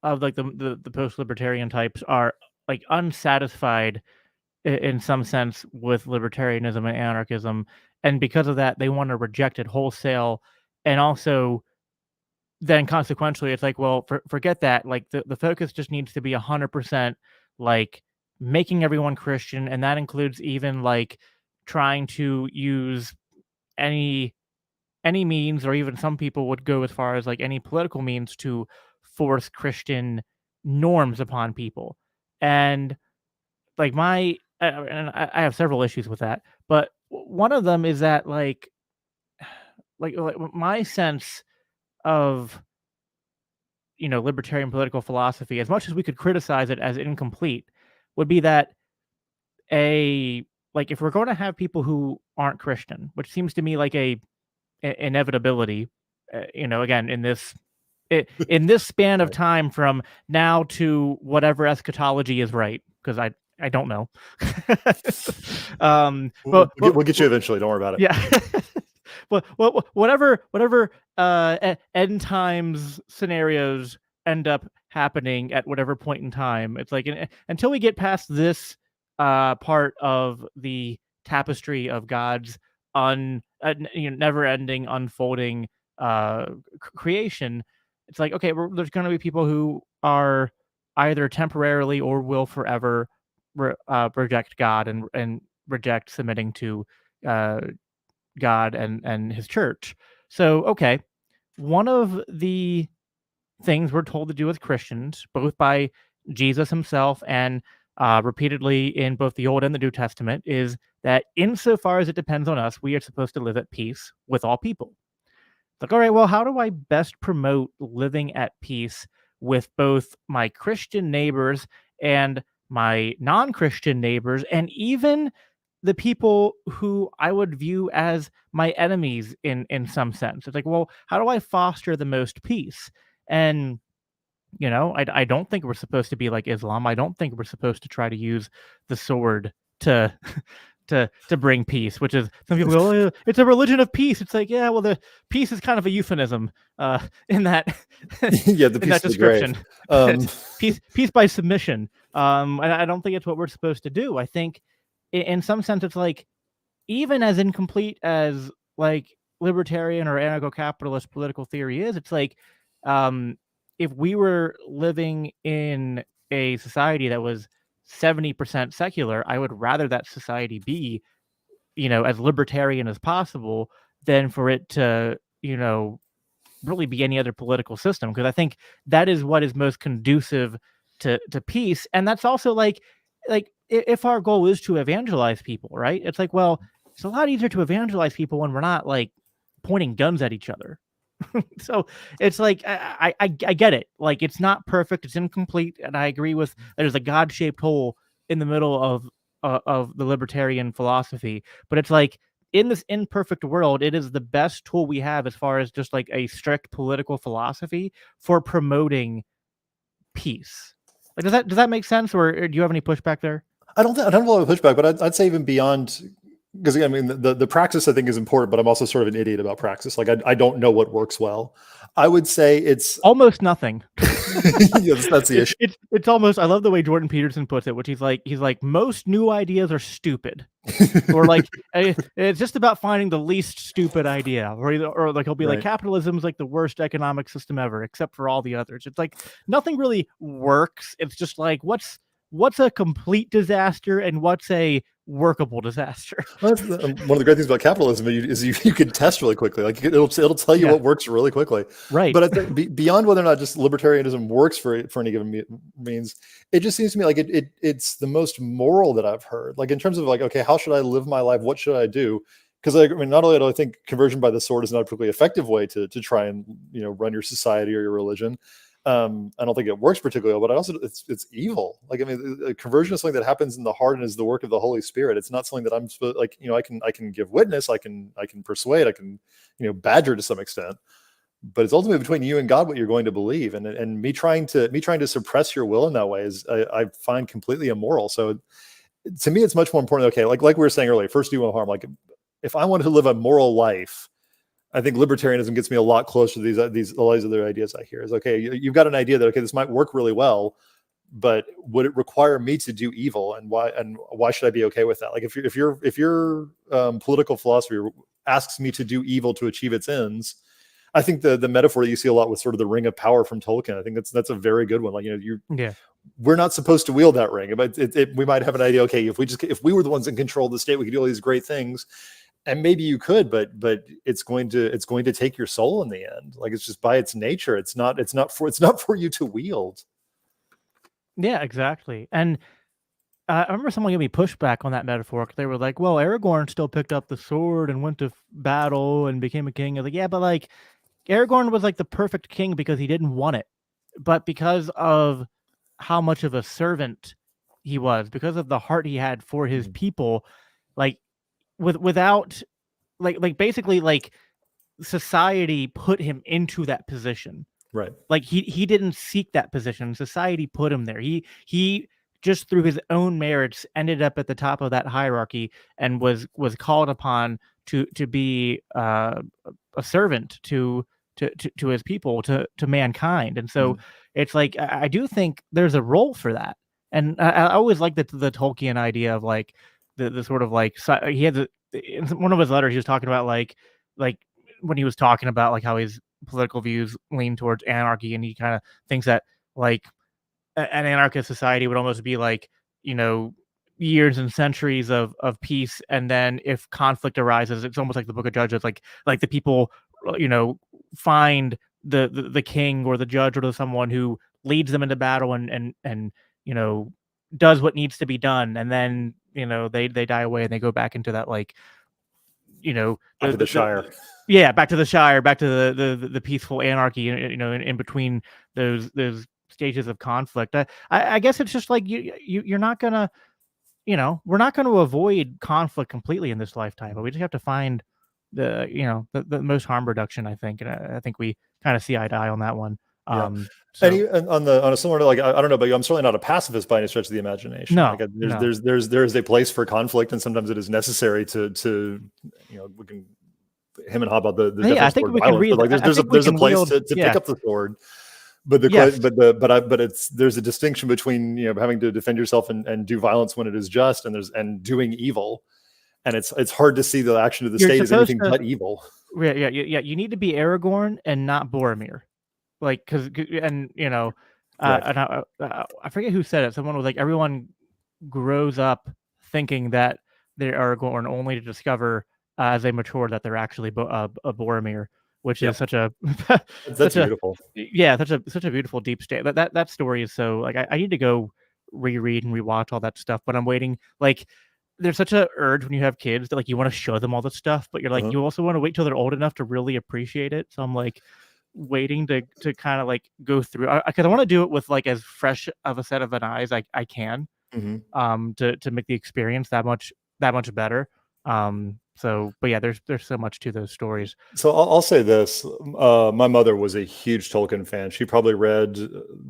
of like the post-libertarian types are like unsatisfied in some sense with libertarianism and anarchism, and because of that, they want to reject it wholesale. And also, then consequentially, it's like, well, forget that. Like the focus just needs to be 100% like making everyone Christian, and that includes even like trying to use any means, or even some people would go as far as like any political means, to force Christian norms upon people. And like and I have several issues with that, but one of them is that like my sense of libertarian political philosophy, as much as we could criticize it as incomplete, would be that if we're going to have people who aren't Christian, which seems to me like a inevitability, again, in this span of time from now to whatever eschatology is right, because I don't know. We'll get you eventually. Don't worry about it. Yeah. Well, whatever end times scenarios end up happening at whatever point in time, it's like until we get past this part of the tapestry of God's never-ending unfolding creation, it's like, okay, there's going to be people who are either temporarily or will forever reject God and reject submitting to God and his church. So, okay, one of the things we're told to do as Christians, both by Jesus himself and repeatedly in both the Old and the New Testament, is that insofar as it depends on us, we are supposed to live at peace with all people. It's like, all right, well, how do I best promote living at peace with both my Christian neighbors and my non-Christian neighbors, and even the people who I would view as my enemies in some sense? It's like, well, how do I foster the most peace? And I don't think we're supposed to be like Islam. I don't think we're supposed to try to use the sword to bring peace, which is, some people go, oh, it's a religion of peace. It's like, yeah, well, the peace is kind of a euphemism in that yeah, the in that description. Peace by submission. And I don't think it's what we're supposed to do. I think in some sense it's like, even as incomplete as like libertarian or anarcho-capitalist political theory is, it's like, if we were living in a society that was 70% secular, I would rather that society be, as libertarian as possible than for it to, really be any other political system. Because I think that is what is most conducive to peace. And that's also like if our goal is to evangelize people, right? It's like, well, it's a lot easier to evangelize people when we're not like pointing guns at each other. So it's like, I get it. Like, it's not perfect, it's incomplete, and I agree with there's a God-shaped hole in the middle of the libertarian philosophy. But it's like, in this imperfect world, it is the best tool we have as far as just like a strict political philosophy for promoting peace. Like, does that make sense, or do you have any pushback there? I don't have a lot of pushback, but I'd say even beyond, because I mean, the praxis I think is important, but I'm also sort of an idiot about praxis. Like, I don't know what works well. I would say it's almost nothing. Yes, that's the issue. It's almost, I love the way Jordan Peterson puts it, which he's like most new ideas are stupid, or like it's just about finding the least stupid idea, or like he'll be like, capitalism's like the worst economic system ever, except for all the others. It's like nothing really works. It's just like, what's a complete disaster and what's a workable disaster. Well, that's one of the great things about capitalism is you can test really quickly. Like, it'll tell you what works really quickly. Right. But I think beyond whether or not just libertarianism works for any given means, it just seems to me like it's the most moral that I've heard. Like, in terms of like, okay, how should I live my life? What should I do? Because I mean, not only do I think conversion by the sword is not a particularly effective way to try and run your society or your religion. I don't think it works particularly well, but also it's evil. Like, I mean, conversion is something that happens in the heart and is the work of the Holy Spirit. It's not something that I'm supposed, like, I can give witness, I can persuade, I can badger to some extent, but it's ultimately between you and God what you're going to believe. And me trying to suppress your will in that way is I find completely immoral. So to me, it's much more important. Okay, like we were saying earlier, first do no harm. Like, if I want to live a moral life, I think libertarianism gets me a lot closer to all these other ideas I hear. Is, okay, you've got an idea that, okay, this might work really well, but would it require me to do evil, and why should I be okay with that? Like, if your political philosophy asks me to do evil to achieve its ends, I think the metaphor that you see a lot with sort of the ring of power from Tolkien, I think that's a very good one. Like, we're not supposed to wield that ring, but we might have an idea. Okay, if we were the ones in control of the state, we could do all these great things. And maybe you could, but it's going to take your soul in the end. Like, it's just by its nature, it's not for you to wield. Yeah, exactly. And I remember someone gave me pushback on that metaphor, because they were like, "Well, Aragorn still picked up the sword and went to battle and became a king." I was like, "Yeah, but like, Aragorn was like the perfect king because he didn't want it. but because of how much of a servant he was, because of the heart he had for his people, like without basically like society put him into that position. Right. Like he didn't seek that position. Society put him there. He just through his own merits ended up at the top of that hierarchy and was called upon to be a servant to his people, to mankind. And so it's like I do think there's a role for that. And I always like the Tolkien idea of like the sort of like he had in one of his letters he was talking about like when he was talking about like how his political views lean towards anarchy, and he kind of thinks that like an anarchist society would almost be like, you know, years and centuries of peace, and then if conflict arises, it's almost like the Book of Judges, like the people, you know, find the king or the judge or someone who leads them into battle and you know does what needs to be done, and then you know they die away and they go back into that like you know Back to the Shire. yeah, back to the Shire, back to the peaceful anarchy, you know, in between those stages of conflict. I guess it's just like you're not gonna, you know, we're not going to avoid conflict completely in this lifetime, but we just have to find the, you know, the most harm reduction, I think. And I think we kind of see eye to eye on that one. Yeah. So And on a similar, like, I don't know, but I'm certainly not a pacifist by any stretch of the imagination. no, Like no. there's a place for conflict, and sometimes it is necessary to, you know, we can him and Hob about the Yeah, I definition think of we can violence, read. but like there's a place wield, to yeah. pick up the sword. But the Yes. but it's there's a distinction between, you know, having to defend yourself and do violence when it is just, and doing evil, and it's hard to see the action of the state as anything but evil. Yeah. You need to be Aragorn and not Boromir, like because and you know, Right. and I forget who said it. Someone was like, everyone grows up thinking that they are Aragorn only to discover as they mature that they're actually a Boromir, which is such a That's beautiful. such a beautiful deep state. That story is so like I need to go reread and rewatch all that stuff, but I'm waiting. Like there's such a urge when you have kids that like you want to show them all this stuff, but you're like you also want to wait till they're old enough to really appreciate it. So I'm like waiting to kind of like go through because I want to do it with like as fresh of a set of an eyes I can to make the experience that much better. So but yeah, there's so much to those stories. So I'll say this: my mother was a huge Tolkien fan. She probably read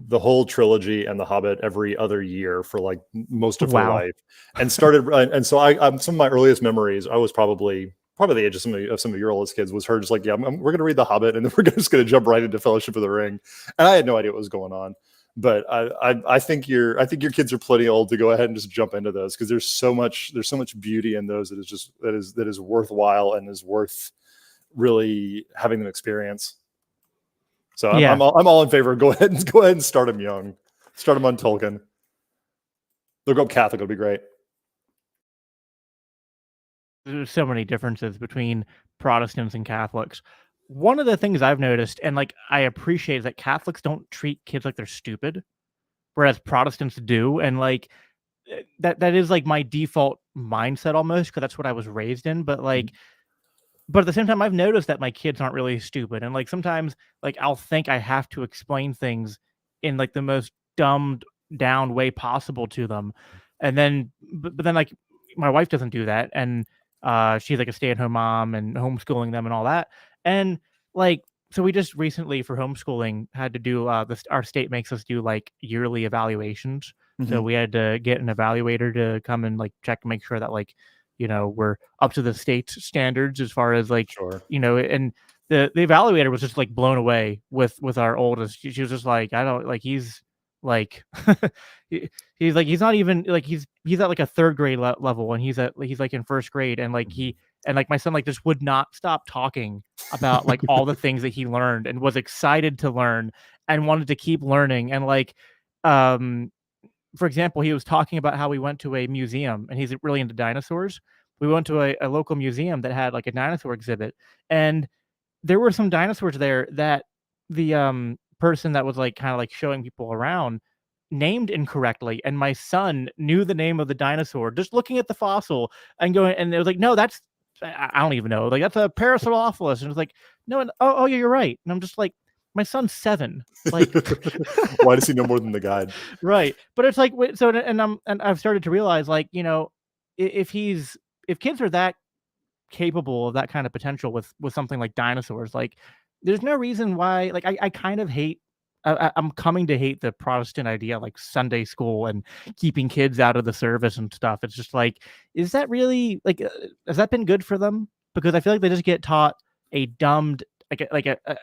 the whole trilogy and The Hobbit every other year for like most of her life, and started. And so I'm some of my earliest memories. I was probably the age of some of your oldest kids, was her just like, yeah, we're going to read The Hobbit, and then we're just going to jump right into Fellowship of the Ring. And I had no idea what was going on. But I think your kids are plenty old to go ahead and just jump into those, because there's so much beauty in those that is worthwhile and is worth really having them experience. So I'm all in favor of go ahead and start them young, start them on Tolkien. They'll go Catholic. It'll be great. There's so many differences between Protestants and Catholics. One of the things I've noticed, and like I appreciate, is that Catholics don't treat kids like they're stupid, whereas Protestants do. And like that is like my default mindset almost, because that's what I was raised in. But like, but at the same time, I've noticed that my kids aren't really stupid. And like sometimes, like I'll think I have to explain things in like the most dumbed down way possible to them, and then but then like my wife doesn't do that, and she's like a stay-at-home mom and homeschooling them and all that. And like so we just recently for homeschooling had to do our state makes us do like yearly evaluations. So we had to get an evaluator to come and like check and make sure that like, you know, we're up to the state's standards as far as like, you know, and the evaluator was just like blown away with our oldest. She was just like, I don't like, he's like, he's like, he's not even like, he's at like a third grade level, and he's like in first grade. And like and like my son like just would not stop talking about like all the things that he learned and was excited to learn and wanted to keep learning. And like, for example, he was talking about how we went to a museum, and he's really into dinosaurs. We went to a local museum that had like a dinosaur exhibit, and there were some dinosaurs there that the person that was like kind of like showing people around named incorrectly, and my son knew the name of the dinosaur just looking at the fossil and going, and it was like, no, that's I don't even know, like that's a Parasaurolophus, and it's like, no, and, oh yeah, you're right. And I'm just like, my son's 7. Like, why does he know more than the guide? right. But it's like, so, and I've started to realize, like, if kids are that capable of that kind of potential with something like dinosaurs, like, there's no reason why, like, I kind of hate, I'm coming to hate the Protestant idea, like Sunday school and keeping kids out of the service and stuff. It's just like, is that really, like, has that been good for them? Because I feel like they just get taught a dumbed,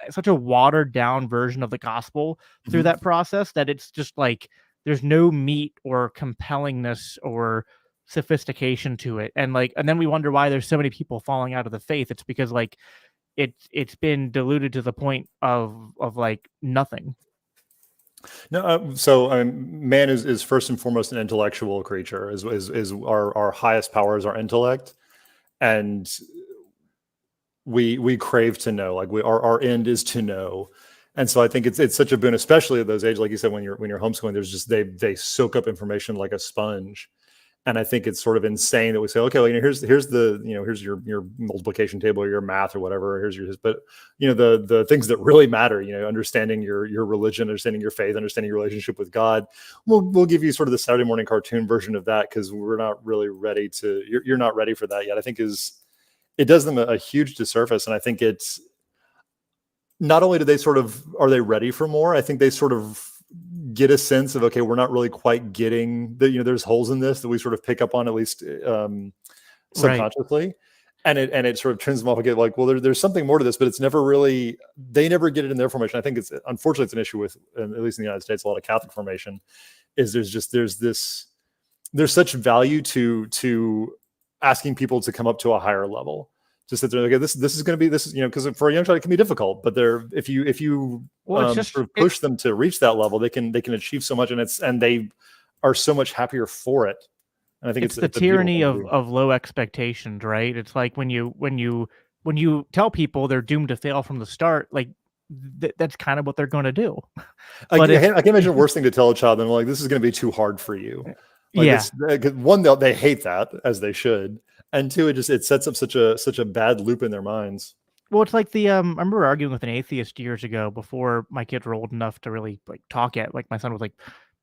such a watered down version of the gospel through Mhm. that process, that it's just like there's no meat or compellingness or sophistication to it. And then we wonder why there's so many people falling out of the faith. It's because, like, it's been diluted to the point of like nothing. No, so man is first and foremost an intellectual creature. Is our highest power is our intellect, and we crave to know. Like our end is to know, and so I think it's such a boon, especially at those ages, like you said, when you're homeschooling. There's just they soak up information like a sponge. And I think it's sort of insane that we say, okay, well, here's the, here's your multiplication table or your math or whatever. Here's your, but the things that really matter, understanding your religion, understanding your faith, understanding your relationship with God. We'll give you sort of the Saturday morning cartoon version of that, because we're not really ready to. You're not ready for that yet. I think it does them a huge disservice, and I think it's not only do they are they ready for more. I think they sort of get a sense of, okay, we're not really quite getting that, there's holes in this that we sort of pick up on, at least subconsciously. Right. And it sort of turns them off again, like, well, there's something more to this, but it's never really, they never get it in their formation. I think unfortunately it's an issue with, at least in the United States, a lot of Catholic formation is there's such value to asking people to come up to a higher level. Just that they're like, okay, this is going to be, because for a young child it can be difficult, but if you sort of push them to reach that level, they can achieve so much, and they are so much happier for it. And I think it's the tyranny of low expectations, right? It's like when you tell people they're doomed to fail from the start, like that's kind of what they're going to do. But I can't imagine a worse thing to tell a child than, like, this is going to be too hard for you. Like, yeah. One, they hate that, as they should. And two, it sets up such a bad loop in their minds. Well, it's like I remember arguing with an atheist years ago, before my kids were old enough to really, like, talk yet. Like, my son was like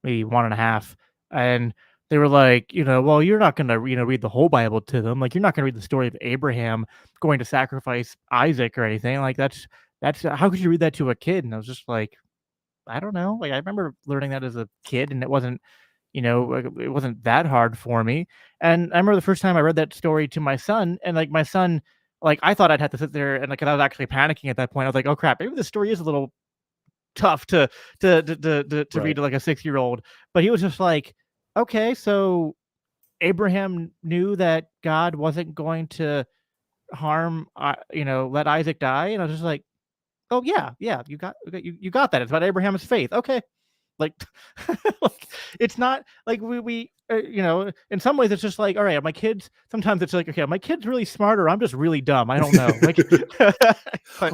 maybe 1.5, and they were like, well, you're not going to, read the whole Bible to them. Like, you're not going to read the story of Abraham going to sacrifice Isaac or anything. Like, that's how could you read that to a kid? And I was just like, I don't know. Like, I remember learning that as a kid, and it wasn't, it wasn't that hard for me. And I remember the first time I read that story to my son, and, like, my son, like, I thought I'd have to sit there, and, like, I was actually panicking at that point. I was like, oh crap, maybe the story is a little tough to right. read to, like, a 6-year-old. But he was just like, okay, so Abraham knew that God wasn't going to harm, let Isaac die. And I was just like, oh yeah, you got that. It's about Abraham's faith. Okay. Like, like, it's not like we in some ways it's just like, all right, my kids, sometimes it's like, okay, my kid's really smart, or I'm just really dumb. I don't know. Like,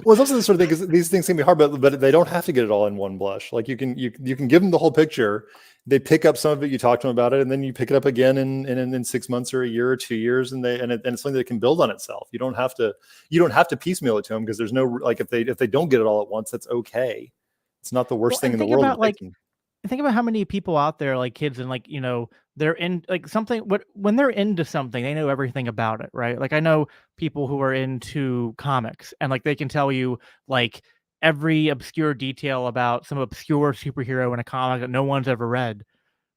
well, it's also the sort of thing, because these things can be hard, but they don't have to get it all in one blush. Like, you can give them the whole picture. They pick up some of it, you talk to them about it, and then you pick it up again in 6 months or a year or 2 years, and it's something that can build on itself. You don't have to piecemeal it to them, because there's no, like, if they don't get it all at once, that's okay. It's not the worst thing in the world. About, like, think about how many people out there, like kids, and, like, they're in, like, something, when they're into something, they know everything about it, right? Like, I know people who are into comics, and, like, they can tell you, like, every obscure detail about some obscure superhero in a comic that no one's ever read.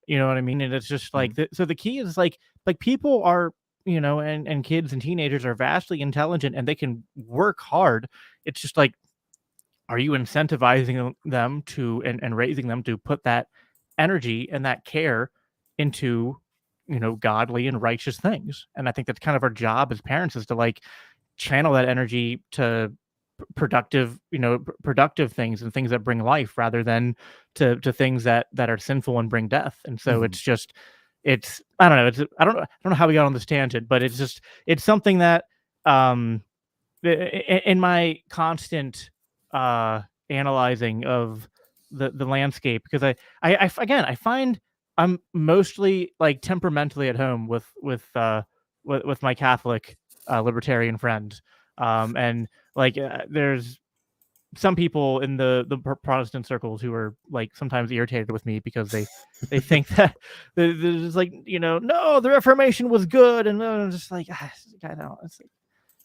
You know what I mean? And it's just like, so the key is, like people are, and kids and teenagers are vastly intelligent, and they can work hard. It's just like, are you incentivizing them to and raising them to put that energy and that care into, godly and righteous things? And I think that's kind of our job as parents, is to, like, channel that energy to productive things, and things that bring life, rather than to things that are sinful and bring death. And so it's just, I don't know, I don't know how we got on this tangent, but it's something that in my constant analyzing of the landscape, because I find I'm mostly, like, temperamentally at home with my Catholic libertarian friends, and, like, there's some people in the Protestant circles who are like sometimes irritated with me because they think that there's like, no, the Reformation was good, and I'm just like, I don't. It's like,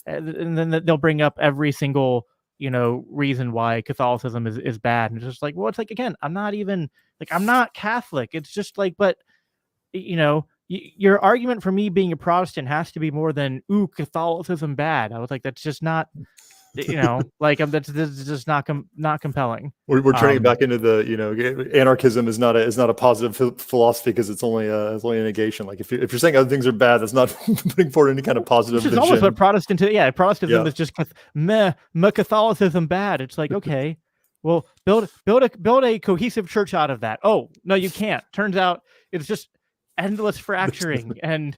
and then they'll bring up every single reason why Catholicism is bad, and it's just like, well, it's like, again, I'm not Catholic. It's just like, but your argument for me being a Protestant has to be more than, ooh, Catholicism bad. I was like, that's just not, like, this is just not compelling. We're turning it back into the, anarchism is not a positive philosophy because it's only a negation. Like if you're saying other things are bad, that's not putting forward any kind of positive. Which is almost what Protestantism is, just Catholicism bad. It's like, okay, well, build a cohesive church out of that. Oh no, you can't. Turns out it's just endless fracturing and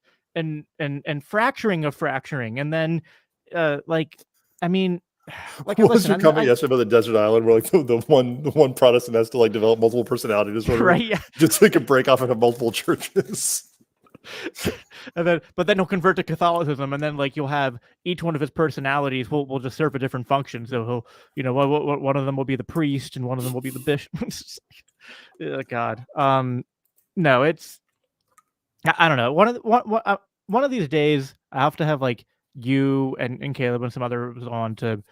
fracturing of fracturing, and then I mean, like, what was your comment yesterday about the desert island, where like the one Protestant has to like develop multiple personality disorder, right? Yeah, just so he can break off into multiple churches. But then he'll convert to Catholicism, and then like you'll have each one of his personalities will just serve a different function. So he'll, one of them will be the priest, and one of them will be the bishop. Oh, God, no, it's, I don't know. One of these days I have to have like you and Caleb and some others on to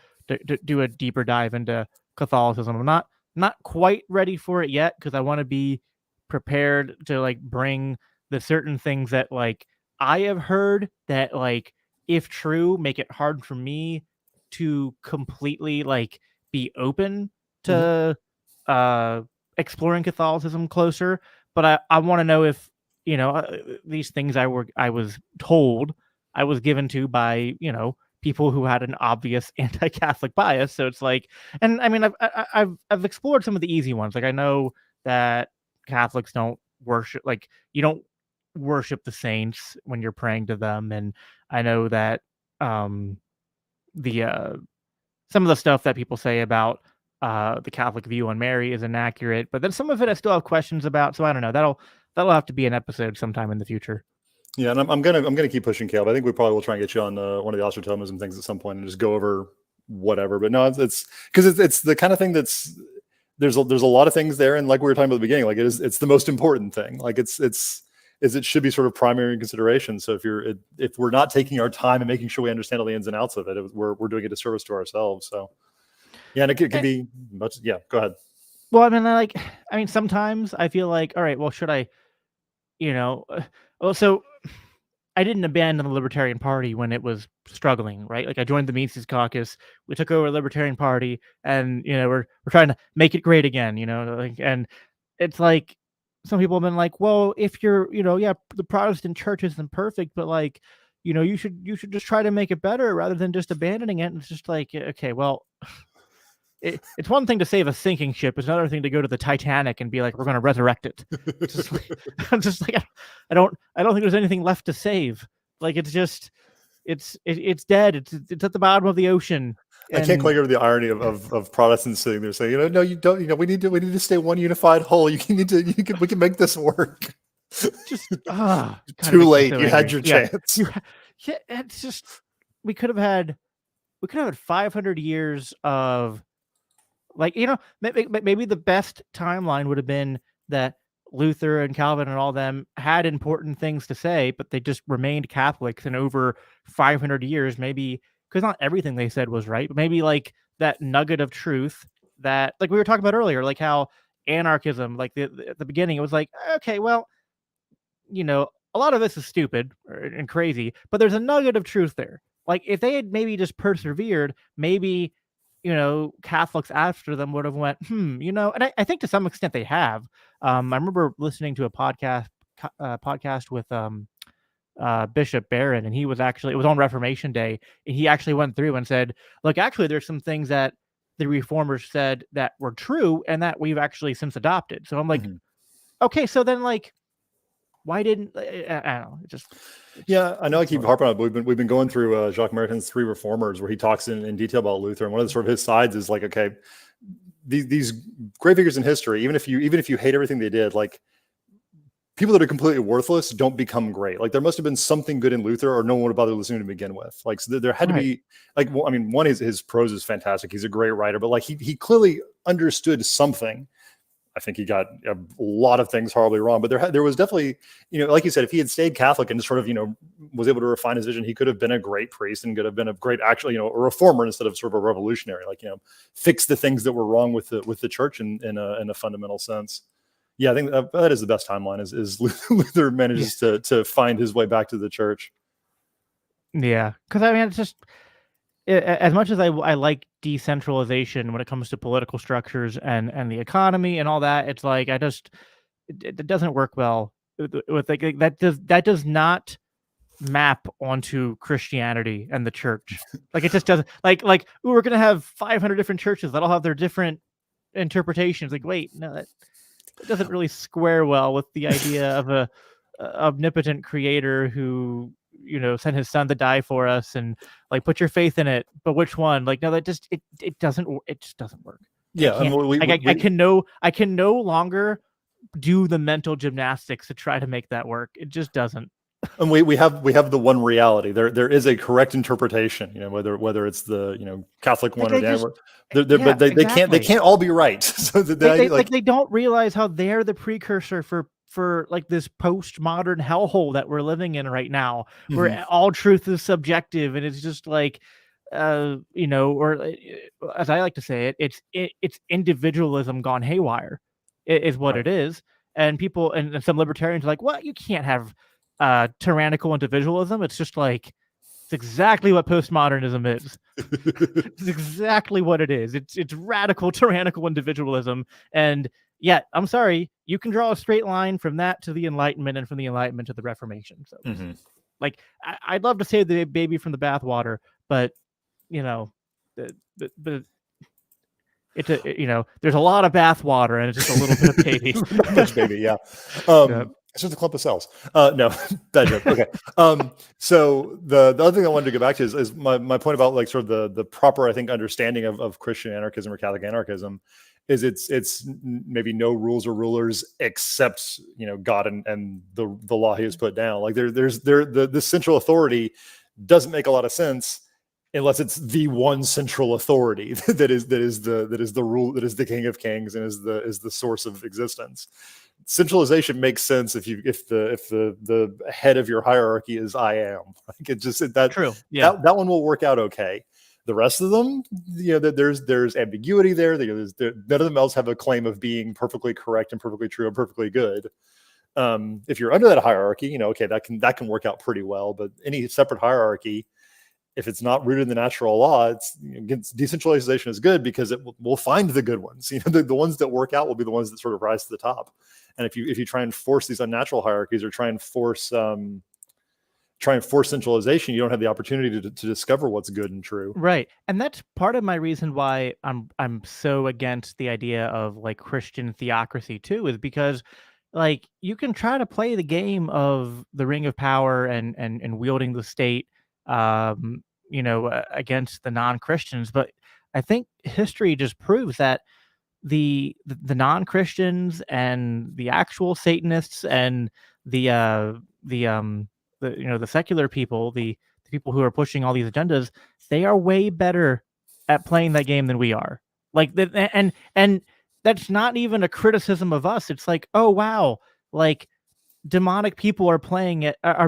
do a deeper dive into Catholicism. I'm not quite ready for it yet, because I want to be prepared to like bring the certain things that like I have heard that, like, if true, make it hard for me to completely like be open to exploring Catholicism closer. But I want to know if these things I was told, I was given to by people who had an obvious anti-Catholic bias. So it's like, and I mean, I've explored some of the easy ones. Like, I know that Catholics don't worship, like, you don't worship the saints when you're praying to them, and I know that the some of the stuff that people say about the Catholic view on Mary is inaccurate, but then some of it I still have questions about. So I don't know. That'll have to be an episode sometime in the future. Yeah, and I'm gonna keep pushing, Caleb. I think we probably will try and get you on one of the Ostratism things at some point and just go over whatever. But no, it's because it's the kind of thing that's there's a lot of things there, and like we were talking about at the beginning, like it's the most important thing. Like it should be sort of primary consideration. So if we're not taking our time and making sure we understand all the ins and outs of it, we're doing a disservice to ourselves. So yeah, and it could be much. Yeah, go ahead. Well, I mean, sometimes I feel like, all right, well, should I, well, so I didn't abandon the Libertarian Party when it was struggling, right? Like, I joined the Mises Caucus, we took over the Libertarian Party, and we're trying to make it great again, like, and it's like some people have been like, well, if you're, the Protestant church isn't perfect, but like, you should just try to make it better rather than just abandoning it. And it's just like, okay, well, it's one thing to save a sinking ship. It's another thing to go to the Titanic and be like, we're going to resurrect it. It's just like, I'm just like, I don't think there's anything left to save. Like, it's just, it's dead. It's at the bottom of the ocean. I can't quite get over the irony of Protestants sitting there saying, no, you don't. We need to stay one unified whole. We can make this work. Just too late. You had your chance. Yeah, it's just, we could have had 500 years of, like, maybe the best timeline would have been that Luther and Calvin and all them had important things to say, but they just remained Catholics. And over 500 years, maybe, because not everything they said was right, but maybe like that nugget of truth that, like we were talking about earlier, like how anarchism, like at the beginning, it was like, okay, well, a lot of this is stupid and crazy, but there's a nugget of truth there. Like, if they had maybe just persevered, maybe, Catholics after them would have went, and I think to some extent they have. I remember listening to a podcast with Bishop Barron, and he was actually, it was on Reformation Day, and he actually went through and said, look, actually there's some things that the reformers said that were true and that we've actually since adopted. So I'm like, okay, so then, like, why didn't I don't know? Yeah, I know I keep harping on it. We've been going through Jacques Maritain's Three Reformers, where he talks in detail about Luther, and one of the sort of his sides is like, okay, these great figures in history, even if you hate everything they did, like, people that are completely worthless don't become great. Like there must have been something good in Luther, or no one would bother listening to begin with. Like so there had to be like, well, I mean, one is his prose is fantastic. He's a great writer, but like he clearly understood something. I think he got a lot of things horribly wrong, but there was definitely, like you said, if he had stayed Catholic and just sort of, was able to refine his vision, he could have been a great priest and could have been a great, actually, a reformer instead of sort of a revolutionary, like, fix the things that were wrong with the church in a fundamental sense. Yeah, I think that is the best timeline is Luther manages to find his way back to the church. Yeah, because I mean, it's just as much as I like decentralization when it comes to political structures and the economy and all that, it's like it doesn't work well with like that does not map onto Christianity and the church. Like it just doesn't like ooh, we're gonna have 500 different churches that all have their different interpretations. Like wait, no, that doesn't really square well with the idea of a omnipotent creator who sent his son to die for us and like put your faith in it, but which one? Like no, that just it just doesn't work. Yeah, I can no longer do the mental gymnastics to try to make that work. It just doesn't. And we have the one reality. There is a correct interpretation, whether it's the Catholic one or but they can't all be right. So they don't realize how they're the precursor for like this postmodern hellhole that we're living in right now, where all truth is subjective, and it's just like or as I like to say it's individualism gone haywire is what it is. And people and some libertarians are like, what, you can't have tyrannical individualism. It's just like it's exactly what postmodernism is. It's exactly what it is. It's radical tyrannical individualism. And yet, I'm sorry, you can draw a straight line from that to the Enlightenment and from the Enlightenment to the Reformation. So like I'd love to say the baby from the bathwater, but it's there's a lot of bathwater and it's just a little bit of baby. Not much baby, yeah. It's just a clump of cells. No, bad joke. Okay. So the other thing I wanted to go back to is my point about like sort of the proper, I think, understanding of Christian anarchism or Catholic anarchism is it's maybe no rules or rulers except God and the law He has put down. Like the central authority doesn't make a lot of sense unless it's the one central authority that is the rule, that is the King of Kings and is the source of existence. Centralization makes sense if the head of your hierarchy is I am. Like it just that true. Yeah. That one will work out okay. The rest of them, there's ambiguity there. None of them else have a claim of being perfectly correct and perfectly true and perfectly good. If you're under that hierarchy, okay, that can work out pretty well. But any separate hierarchy, if it's not rooted in the natural law, decentralization is good because we'll find the good ones. The ones that work out will be the ones that sort of rise to the top. And if you try and force these unnatural hierarchies or try and force centralization, you don't have the opportunity to discover what's good and true. Right. And that's part of my reason why I'm so against the idea of like Christian theocracy too, is because like you can try to play the game of the ring of power and wielding the state against the non-Christians, but I think history just proves that the non-Christians and the actual Satanists and the secular people, the people who are pushing all these agendas, they are way better at playing that game than we are. Like and that's not even a criticism of us. It's like, oh wow, like demonic people are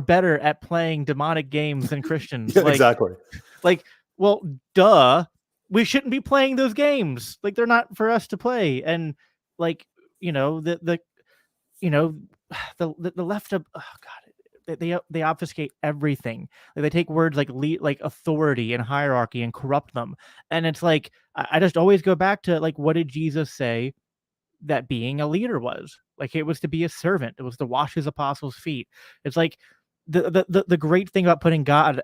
better at playing demonic games than Christians. Yeah, exactly. Like, well, duh. We shouldn't be playing those games. Like they're not for us to play. And like, the left of, oh God, they obfuscate everything. Like they take words like authority and hierarchy and corrupt them. And it's like, I just always go back to like, what did Jesus say that being a leader was? Like it was to be a servant. It was to wash his apostles' feet. It's like the great thing about putting God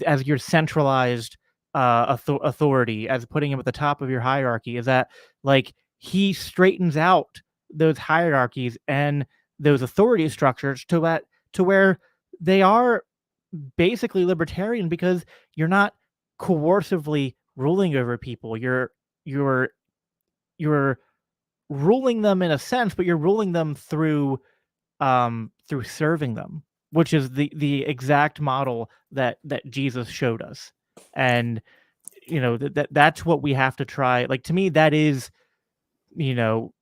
as your centralized authority, as putting him at the top of your hierarchy, is that like he straightens out those hierarchies and those authority structures to where they are basically libertarian, because you're not coercively ruling over people. You're ruling them in a sense, but you're ruling them through through serving them, which is the exact model that Jesus showed us. And that's what we have to try. Like, to me, that is,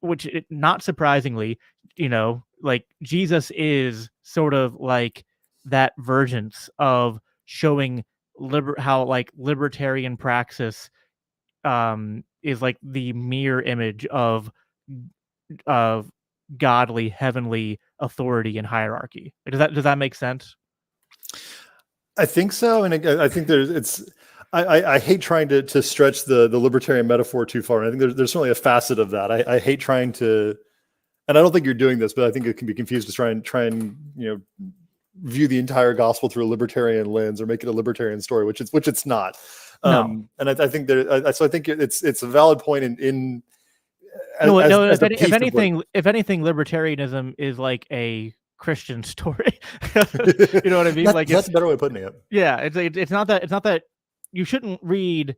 which not surprisingly, like, Jesus is sort of like that vergence of showing how like libertarian praxis is like the mirror image of godly heavenly authority and hierarchy. Does that make sense? I think so, and I think I hate trying to stretch the libertarian metaphor too far. And I think there's certainly a facet of that. I hate trying to, and I don't think you're doing this, but I think it can be confused to try and view the entire gospel through a libertarian lens or make it a libertarian story, which it's not. No. And I think so I think it's a valid point in No, as if anything, libertarianism is like a Christian story. You know what I mean? That's a better way of putting it. Yeah, it's not that you shouldn't read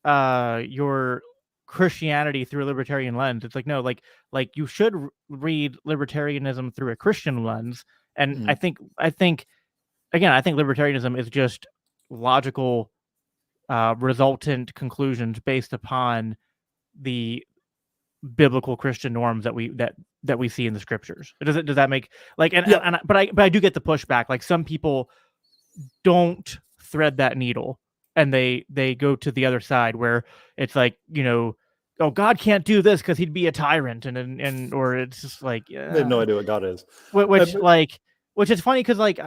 your Christianity through a libertarian lens. It's like, no, like you should read libertarianism through a Christian lens. And I think libertarianism is just logical resultant conclusions based upon the biblical Christian norms that we see in the scriptures. Does that make like but I do get the pushback. Like, some people don't thread that needle and they go to the other side where it's like, oh, God can't do this because he'd be a tyrant, and or it's just like, They have no idea what God is. Which is funny because like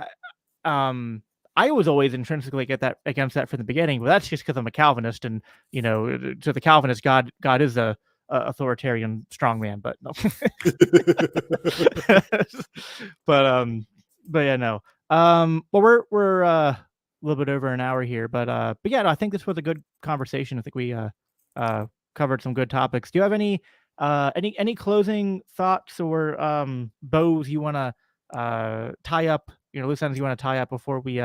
I was always intrinsically against that from the beginning, but that's just because I'm a Calvinist, and to the Calvinist, God is a authoritarian strongman, but no. but yeah, no. Well, we're a little bit over an hour here, but yeah, no, I think this was a good conversation. I think we covered some good topics. Do you have any closing thoughts or bows you want to tie up? Loose ends you want to tie up before we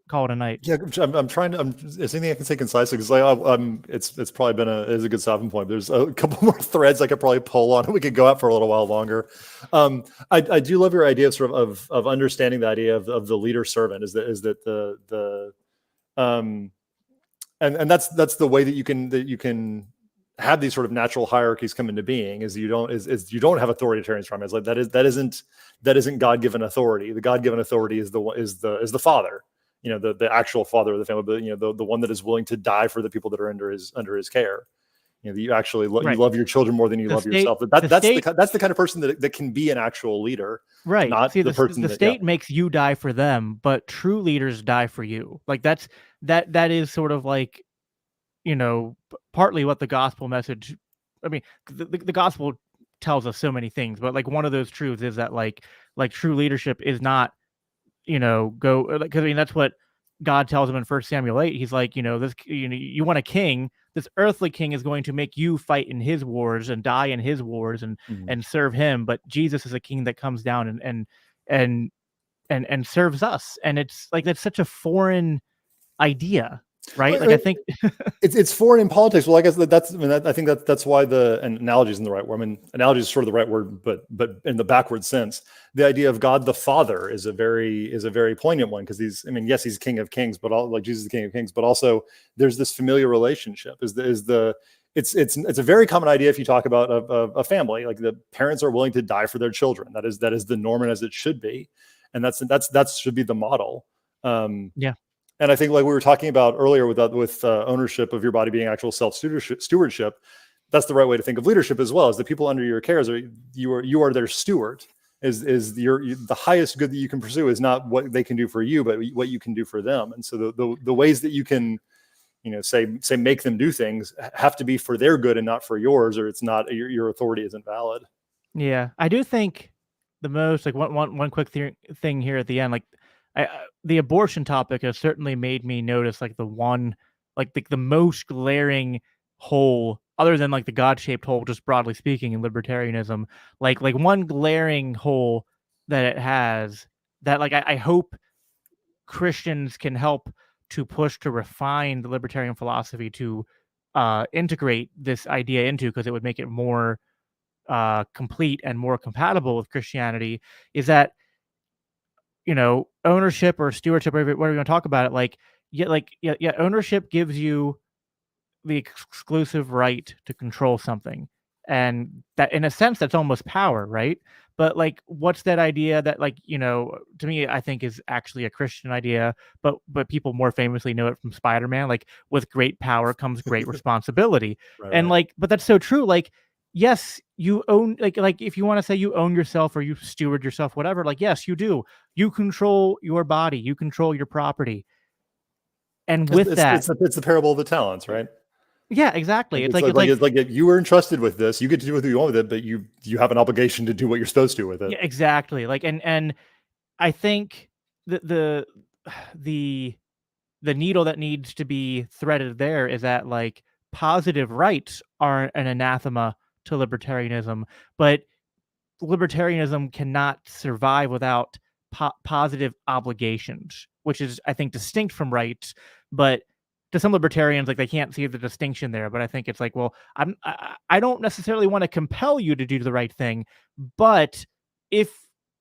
call it a night? Yeah, I'm trying to. Is anything I can say concisely? Because it's probably been a good stopping point. There's a couple more threads I could probably pull on. We could go out for a little while longer. I do love your idea of sort of understanding the idea of the leader servant. Is that and that's the way that you can have these sort of natural hierarchies come into being. Is you don't have authoritarian strongmen. Like that isn't God-given authority. The God-given authority is the father. The actual father of the family, but the one that is willing to die for the people that are under his care. That you actually you love your children more than you love yourself. That's the kind of person that can be an actual leader, right? Not the person. The state makes you die for them, but true leaders die for you. Like that is sort of like, partly what the gospel message. I mean, the gospel tells us so many things, but like one of those truths is that like true leadership is not, because I mean that's what God tells him in 1 Samuel 8. He's like, this, you want a king. This earthly king is going to make you fight in his wars and die in his wars and serve him. But Jesus is a king that comes down and serves us. And it's like that's such a foreign idea, right? Like I think it's foreign in politics. Well, I guess I think that's why and analogy isn't the right word. I mean, analogy is sort of the right word, but in the backward sense, the idea of God the Father is a very poignant one, because yes, he's King of Kings, but all like Jesus is the King of Kings, but also there's this familiar relationship. It's a very common idea if you talk about a family, like the parents are willing to die for their children. That is the norm, and as it should be, and that should be the model. Yeah. And I think, like we were talking about earlier, with ownership of your body being actual self-stewardship, that's the right way to think of leadership as well. Is the people under your care, you are their steward. The highest good that you can pursue is not what they can do for you, but what you can do for them. And so the ways that you can, say make them do things have to be for their good and not for yours, or it's not your authority isn't valid. Yeah, I do think the most like one quick thing here at the end, like. The abortion topic has certainly made me notice like the most glaring hole, other than like the God-shaped hole, just broadly speaking, in libertarianism, like one glaring hole that it has that like I hope Christians can help to push to refine the libertarian philosophy to integrate this idea into, because it would make it more complete and more compatible with Christianity is that, you know, ownership or stewardship, whatever you want to talk about it, like ownership gives you the exclusive right to control something, and that, in a sense, that's almost power, right? But like, what's that idea that, like, you know, to me, I think is actually a Christian idea, but people more famously know it from Spider-Man, like, with great power comes great responsibility. Right, And right. like, but that's so true. Like, yes, you own, like if you want to say you own yourself or you steward yourself, whatever, like, yes, you do. You control your body, you control your property. And with that, It's the parable of the talents, right? yeah, exactly. It's like It's like if you were entrusted with this, you get to do what you want with it, but you have an obligation to do what you're supposed to with it. yeah, exactly. Like, and I think the the the needle that needs to be threaded there is that, like, positive rights are an anathema to libertarianism, but libertarianism cannot survive without positive obligations, which is, I think, distinct from rights. But to some libertarians, like, they can't see the distinction there. But I think it's like, well, I don't necessarily want to compel you to do the right thing, but if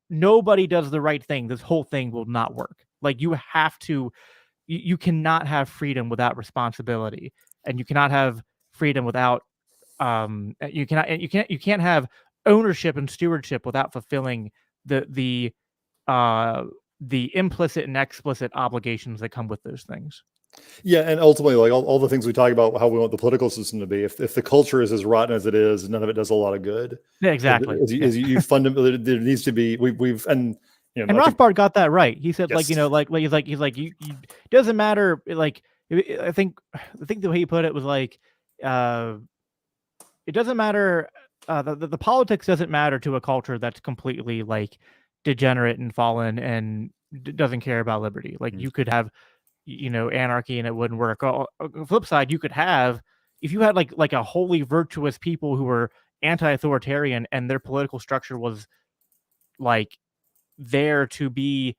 nobody does the right thing, this whole thing will not work. Like, you have to, you cannot have freedom without responsibility, and you cannot have freedom without you can't have ownership and stewardship without fulfilling the uh the implicit and explicit obligations that come with those things. Yeah, and ultimately, like all the things we talk about, how we want the political system to be. If the culture is as rotten as it is, none of it does a lot of good. Yeah, exactly. As you fundamentally, there needs to be. We've and you know, And I think Rothbard got that right. He said, like, yes, you know, like he's like you doesn't matter, like, I think the way he put it was like, uh it doesn't matter, the politics doesn't matter to a culture that's completely, like, degenerate and fallen and doesn't care about liberty. Like, Mhm. you could have, you know, anarchy and it wouldn't work. Flip side, you could have, if you had like a wholly virtuous people who were anti-authoritarian and their political structure was, like, there to be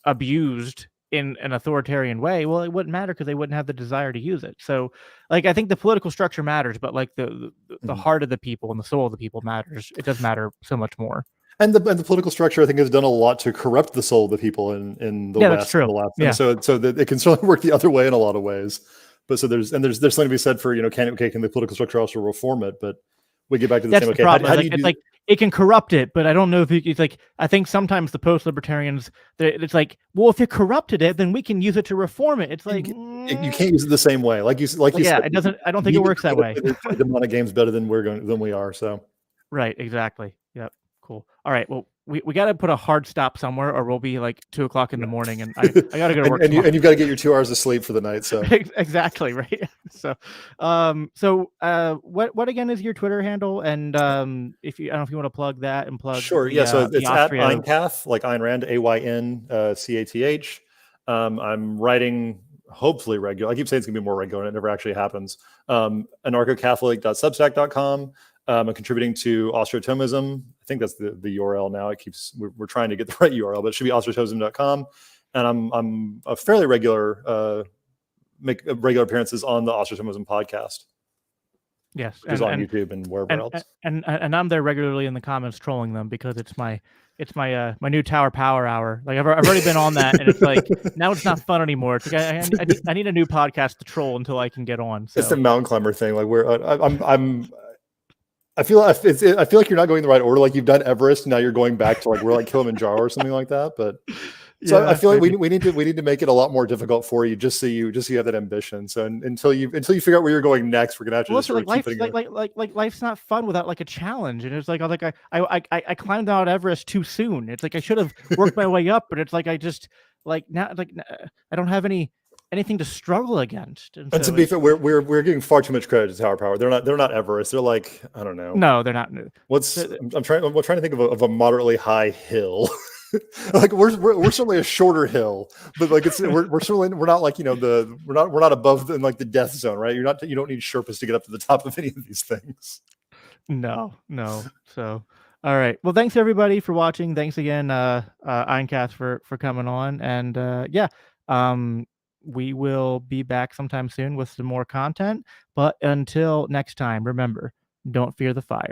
abused in an authoritarian way, well, it wouldn't matter because they wouldn't have the desire to use it. So, like, I think the political structure matters, but like the Mhm. heart of the people and the soul of the people matters. It does matter so much more. And the political structure, I think, has done a lot to corrupt the soul of the people in the Yeah, that's West and true. the left, and Yeah, so that it can certainly work the other way in a lot of ways. But so there's something to be said for, you know, can the political structure also reform it? But we get back to the that's same. the Okay, problem. how do Like, you it's do? like it can corrupt it, but I don't know if it's like, I think sometimes the post-libertarians, it's like, well, if it corrupted it, then we can use it to reform it. It's like, You can't use it the same way, like you yeah, said. it doesn't. I don't think it Neither works that way. creative play demonic games better than we are. So Right, exactly. Yep. Cool. All right. Well, we got to put a hard stop somewhere, or we'll be like 2 o'clock in the morning, and I got to go to work tomorrow. and you've got to get your 2 hours of sleep for the night. So Exactly, right. So, what again is your Twitter handle? And if you, I don't know if you want to plug that and plug sure, yeah. So the it's at Austria. AynCath, like Ayn Rand, AynCath. I'm writing hopefully regular. I keep saying it's gonna be more regular, and it never actually happens. AnarchoCatholic.substack.com. I'm contributing to Austrotomism. I think that's the URL now. It keeps we're trying to get the right URL, but it should be austrotomism.com. And I'm a fairly regular make regular appearances on the Austrotomism podcast, Yes, which is on YouTube and wherever else. and I'm there regularly in the comments trolling them because my new Tower Power Hour. Like, I've already been on that, and it's like, now it's not fun anymore. It's like, I need a new podcast to troll until I can get on. It's the So mountain climber thing. Like I feel like you're not going in the right order. Like you've done Everest, now you're going back to like we're like Kilimanjaro or something like that. But so I yeah, feel like maybe. we need to make it a lot more difficult for you, just so you have that ambition. So until you figure out where you're going next, we're gonna have to Well, just listen, sort like, of keep life, putting it. like life's not fun without like a challenge, and it's like, I climbed Mount Everest too soon. It's like I should have worked my way up, but it's like I just, like, now, like, I don't have anything to struggle against, and And to so be it's, fair, we're giving far too much credit to Tower Power. They're not Everest. They're like, I don't know. no, they're not. What's The- I'm trying to think of a moderately high hill. Like we're certainly a shorter hill, but like we're certainly we're not like, you know, we're not above like the death zone, right? You don't need Sherpas to get up to the top of any of these things. No, no. So, all right. Well, thanks everybody for watching. Thanks again, AynCath, for coming on, and yeah, um, we will be back sometime soon with some more content. But until next time, remember, don't fear the fire.